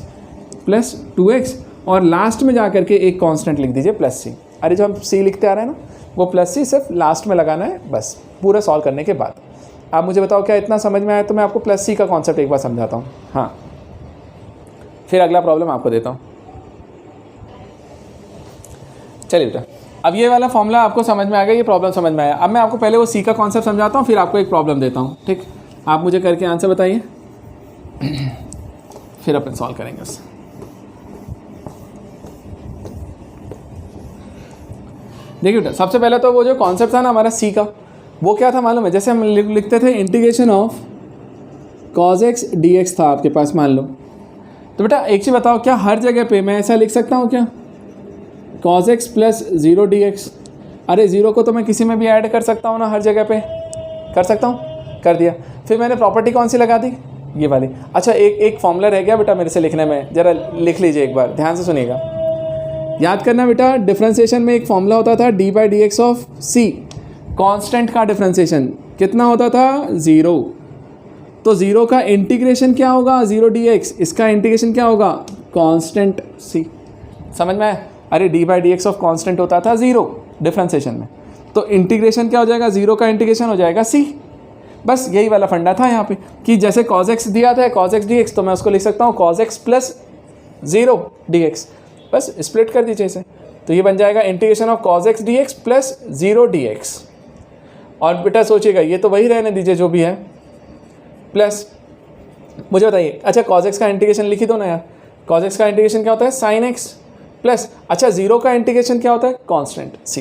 प्लस 2x, और लास्ट में जा करके एक कांस्टेंट लिख दीजिए +c। अरे जो हम c लिखते आ रहे हैं ना, वो +c सिर्फ लास्ट में लगाना है बस, पूरा सॉल्व करने के बाद। आप मुझे बताओ क्या इतना समझ में आया, तो मैं आपको +c का कॉन्सेप्ट एक बार समझाता हूँ। हाँ, फिर अगला प्रॉब्लम आपको देता हूँ। चलिए बेटा, अब ये वाला फॉर्मूला आपको समझ में आ गया, ये प्रॉब्लम समझ में आया। अब मैं आपको पहले वो सी का कॉन्सेप्ट समझाता हूँ, फिर आपको एक प्रॉब्लम देता हूँ, ठीक। आप मुझे करके आंसर बताइए, फिर अपन सॉल्व करेंगे उससे। देखिए बेटा, सबसे पहले तो वो जो कॉन्सेप्ट था ना हमारा सी का, वो क्या था मालूम है, जैसे हम लिखते थे integration of cos x dx था आपके पास, मान लो। तो बेटा एक चीज़ बताओ, क्या हर जगह पे मैं ऐसा लिख सकता हूँ क्या, cos x + 0 dx। अरे 0 को तो मैं किसी में भी ऐड कर सकता हूँ ना, हर जगह पे कर सकता हूँ, कर दिया। फिर मैंने प्रॉपर्टी कौन सी लगा दी, ये वाली। अच्छा एक फॉर्मूला रह गया बेटा मेरे से लिखने में, ज़रा लिख लीजिए एक बार, ध्यान से सुनिएगा, याद करना बेटा। डिफरेंशिएशन में एक फॉर्मूला होता था d/dx ऑफ c, कांस्टेंट का डिफरेंशिएशन कितना होता था, 0। तो 0 का इंटीग्रेशन क्या होगा, 0 dx, इसका इंटीग्रेशन क्या होगा, कांस्टेंट c। समझ में आया। अरे d/dx ऑफ कांस्टेंट होता था 0 डिफरेंशिएशन में, तो इंटीग्रेशन क्या हो जाएगा, 0 का इंटीग्रेशन हो जाएगा c। बस यही वाला फंडा था यहाँ पे, कि जैसे cos x दिया था cos x dx, तो मैं उसको लिख सकता हूँ cos x + 0 dx, बस स्प्लिट कर दीजिए इसे, तो ये बन जाएगा integration of cos x dx + 0 dx। और बेटा सोचिएगा, ये तो वही रहने दीजिए जो भी है, प्लस मुझे बताइए, अच्छा cos x का इंटीग्रेशन लिख ही दो ना यार, cos x का इंटीग्रेशन क्या होता है, sin x, प्लस अच्छा 0 का इंटीग्रेशन क्या होता है, कांस्टेंट c।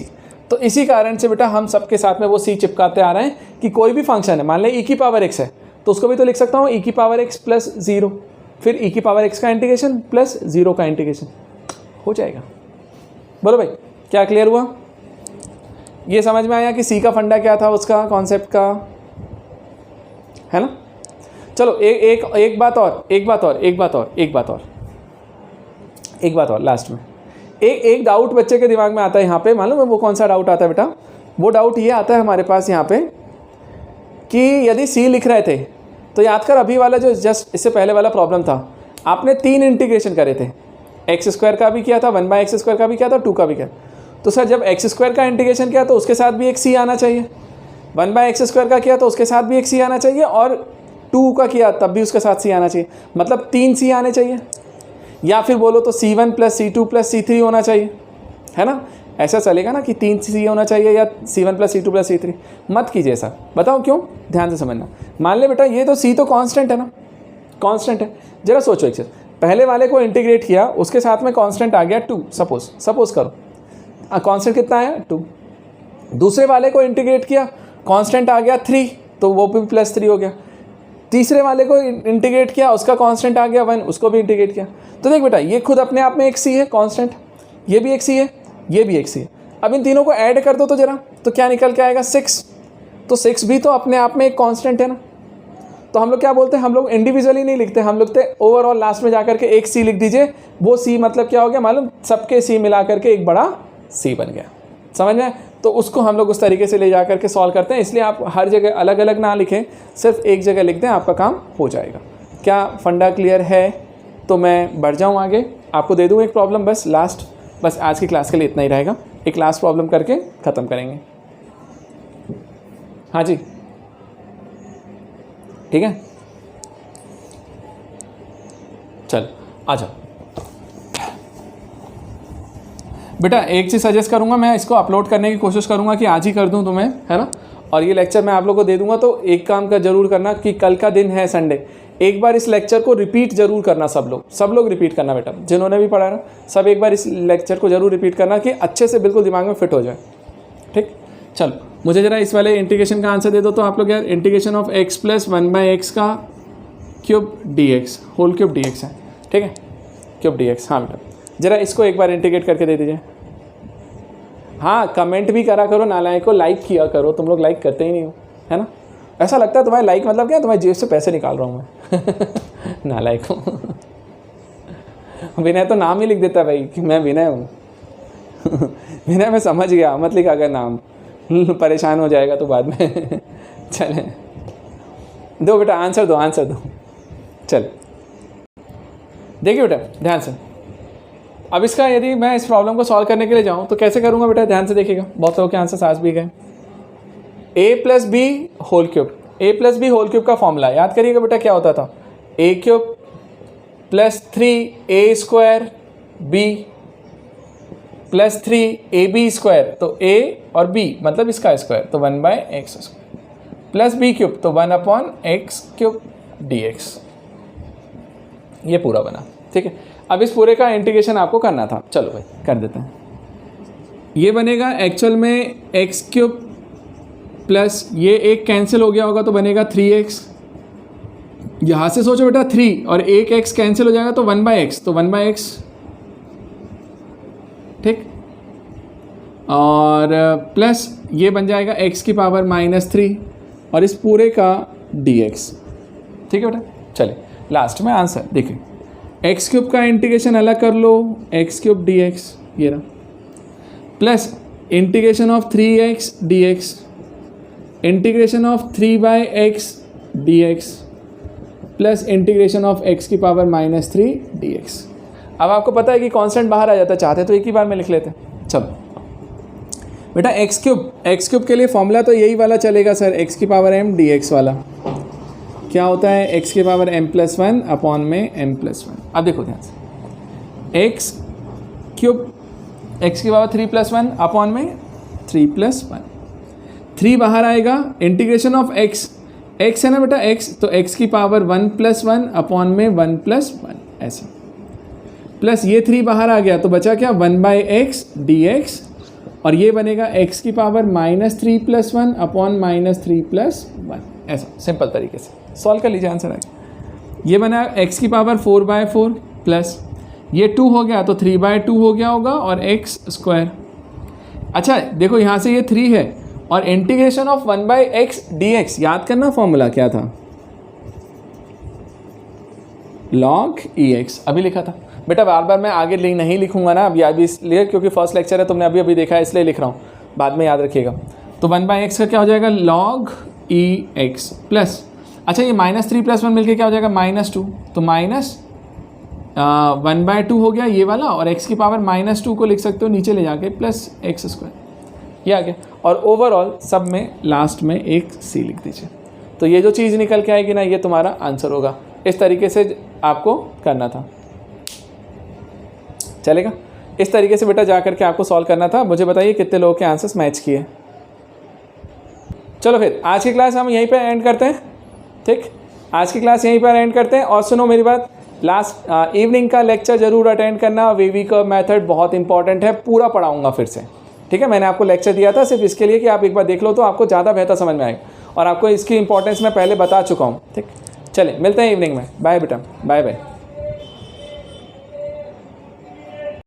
तो इसी कारण से बेटा हम सबके साथ में वो c चिपकाते आ रहे हैं कि कोई भी फंक्शन है, मान लें e की पावर x है, तो उसको भी तो लिख सकता हूँ e की पावर x + 0, फिर e की पावर x का इंटीग्रेशन प्लस 0 का इंटीग्रेशन हो जाएगा। बोलो भाई, क्या क्लियर हुआ, ये समझ में आया कि सी का फंडा क्या था, उसका कॉन्सेप्ट का, है ना। चलो एक बात और लास्ट में एक डाउट बच्चे के दिमाग में आता है यहाँ पे, मालूम है वो कौन सा डाउट आता है बेटा, वो डाउट ये आता है हमारे पास यहाँ पे कि यदि सी लिख रहे थे, तो याद कर अभी वाला जो जस्ट इससे पहले वाला प्रॉब्लम था, आपने 3 इंटीग्रेशन करे थे, एक्स स्क्वायर का भी किया था, 1/x² का भी किया था, 2 का भी किया। तो सर जब x² का इंटीग्रेशन किया तो उसके साथ भी एक c आना चाहिए, 1/x² का किया तो उसके साथ भी एक c आना चाहिए, और 2 का किया तब भी उसके साथ c आना चाहिए, मतलब 3 c आने चाहिए, या फिर बोलो तो c1 + c2 + c3 होना चाहिए, है ना। ऐसा चलेगा ना कि 3 c होना चाहिए या c1 + c2 + c3। मत कीजिए ऐसा, बताओ क्यों, ध्यान से समझना। मान ले बेटा ये तो c तो कांस्टेंट है ना, कांस्टेंट है। जरा सोचो एक चीज़, पहले वाले को इंटीग्रेट किया उसके साथ में कांस्टेंट आ गया 2, सपोज करो कांस्टेंट कितना है 2। दूसरे वाले को इंटीग्रेट किया कांस्टेंट आ गया 3, तो वो भी +3 हो गया। तीसरे वाले को इंटीग्रेट किया उसका कांस्टेंट आ गया 1, उसको भी इंटीग्रेट किया। तो देख बेटा ये खुद अपने आप में एक c है कांस्टेंट, ये भी एक c है, ये भी एक c है। अब इन तीनों को ऐड कर दो तो जरा, तो क्या निकल के आएगा 6। तो 6 भी तो अपने आप में एक कांस्टेंट है ना। तो हम लोग क्या बोलते हैं, हम लोग इंडिविजुअली नहीं लिखते, हम लिखते ओवरऑल लास्ट में जाकर के एक c लिख दीजिए। वो c मतलब क्या हो गया मालूम, सबके c मिला करके एक बड़ा c बन गया, समझ में। तो उसको हम लोग उस तरीके से ले जा करके सॉल्व करते हैं। इसलिए आप हर जगह अलग अलग ना लिखें, सिर्फ एक जगह लिख दें, आपका काम हो जाएगा। क्या फंडा क्लियर है? तो मैं बढ़ जाऊँ आगे, आपको दे दूँ एक प्रॉब्लम बस लास्ट, बस आज की क्लास के लिए इतना ही रहेगा। एक लास्ट प्रॉब्लम करके ख़त्म करेंगे। हाँ जी ठीक है, चल आ जाओ बेटा। एक चीज़ सजेस्ट करूंगा, मैं इसको अपलोड करने की कोशिश करूंगा कि आज ही कर दूं तुम्हें, है ना। और ये लेक्चर मैं आप लोगों को दे दूंगा। तो एक काम का जरूर करना कि कल का दिन है संडे, एक बार इस लेक्चर को रिपीट जरूर करना, सब लोग रिपीट करना बेटा, जिन्होंने भी पढ़ा ना सब एक बार इस लेक्चर को जरूर रिपीट करना कि अच्छे से बिल्कुल दिमाग में फिट हो जाए। ठीक, चलो मुझे ज़रा इस वाले इंटीग्रेशन का आंसर दे दो तो आप लोग यार। इंटीग्रेशन ऑफ x + 1/x का cube dx whole cube dx है, ठीक है, क्यूब dx। हाँ बेटा ज़रा इसको एक बार इंटीग्रेट करके दे दीजिए। हाँ कमेंट भी करा करो, नालायक को लाइक किया करो, तुम लोग लाइक करते ही नहीं हो, है ना। ऐसा लगता है तुम्हारे लाइक मतलब क्या, तुम्हारी जेब से पैसे निकाल रहा हूँ मैं नालायक हूँ विनय तो नाम ही लिख देता भाई कि मैं विनय हूँ विनय मैं समझ गया, मत लिखा अगर नाम परेशान हो जाएगा तो बाद में चले दो बेटा, आंसर दो। चल देखिए बेटा ध्यान से, अब इसका यदि मैं इस प्रॉब्लम को सॉल्व करने के लिए जाऊँ तो कैसे करूँगा बेटा, ध्यान से देखिएगा। बहुत लोगों के आंसर आज भी गए। a + b whole cube, a + b whole cube का फॉर्मूला याद करिएगा बेटा, क्या होता था, a³ + 3a² b + 3ab², तो a और b मतलब इसका स्क्वायर, तो 1/x² + b³ तो 1/x³ dx। ये पूरा बना, ठीक है। अब इस पूरे का इंटीग्रेशन आपको करना था, चलो भाई कर देते हैं। ये बनेगा एक्चुअल में x³ प्लस ये एक कैंसिल हो गया होगा तो बनेगा 3x। यहाँ से सोचो बेटा 3 और एक x कैंसिल हो जाएगा तो 1/x, तो 1/x, ठीक। और प्लस ये बन जाएगा x⁻³ और इस पूरे का dx, ठीक है बेटा। चलिए लास्ट में आंसर देखिए, x³ का इंटीग्रेशन अलग कर लो, x³ dx ये रहा, plus integration of 3x dx, integration of 3/x dx, plus integration of x⁻³ dx। अब आपको पता है कि कांस्टेंट बाहर आ जाता है, चाहते तो एक ही बार में लिख लेते। चलो बेटा x³ के लिए फॉर्मूला तो यही वाला चलेगा सर, x⁻m dx वाला। क्या होता है, x⁻m+1 अपॉन में m+1। अब देखो ध्यान से, x³ x⁻3+1 अपॉन में 3+1, 3 बाहर आएगा, इंटीग्रेशन ऑफ x है ना बेटा x, तो x⁻1+1 अपॉन में 1+1 ऐसा, प्लस ये 3 बाहर आ गया तो बचा क्या 1/x dx, और ये बनेगा x⁻³ + 1 अपॉन -3+1 ऐसा। सिंपल तरीके से सॉल्व कर लीजिए, आंसर आएगा। ये बना x⁻4/4 प्लस ये 2 हो गया तो 3/2 हो गया होगा और x²। अच्छा देखो यहाँ से ये 3 है और इंटीग्रेशन ऑफ 1/x dx, याद करना फॉर्मूला क्या था, log ex अभी लिखा था बेटा। बार बार मैं आगे नहीं लिखूंगा ना अभी इसलिए क्योंकि फर्स्ट लेक्चर है, तुमने अभी देखा है इसलिए लिख रहा हूँ, बाद में याद रखिएगा। तो 1/x का क्या हो जाएगा log ex प्लस, अच्छा ये -3+1 मिलके क्या हो जाएगा -2, तो 1/2 हो गया ये वाला, और x की पावर -2 को लिख सकते हो नीचे ले जाके +x², ये आ गया। और ओवरऑल सब में लास्ट में एक c लिख दीजिए। तो ये जो चीज़ निकल के आएगी ना, ये तुम्हारा आंसर होगा। इस तरीके से आपको करना था, चलेगा? इस तरीके से बेटा जा करके आपको सॉल्व करना था। मुझे बताइए कितने लोगों के आंसर्स मैच किए। चलो फिर आज की क्लास हम यहीं पर एंड करते हैं, ठीक? आज की क्लास यहीं पर एंड करते हैं। और सुनो मेरी बात, लास्ट इवनिंग का लेक्चर ज़रूर अटेंड करना। वीवी का मेथड बहुत इंपॉर्टेंट है, पूरा पढ़ाऊँगा फिर से, ठीक है? मैंने आपको लेक्चर दिया था सिर्फ इसके लिए कि आप एक बार देख लो तो आपको ज़्यादा बेहतर समझ में आएगा, और आपको इसकी इंपॉर्टेंस मैं पहले बता चुका हूँ, ठीक? चलिए मिलते हैं इवनिंग में। बाय बेटा, बाय बाय।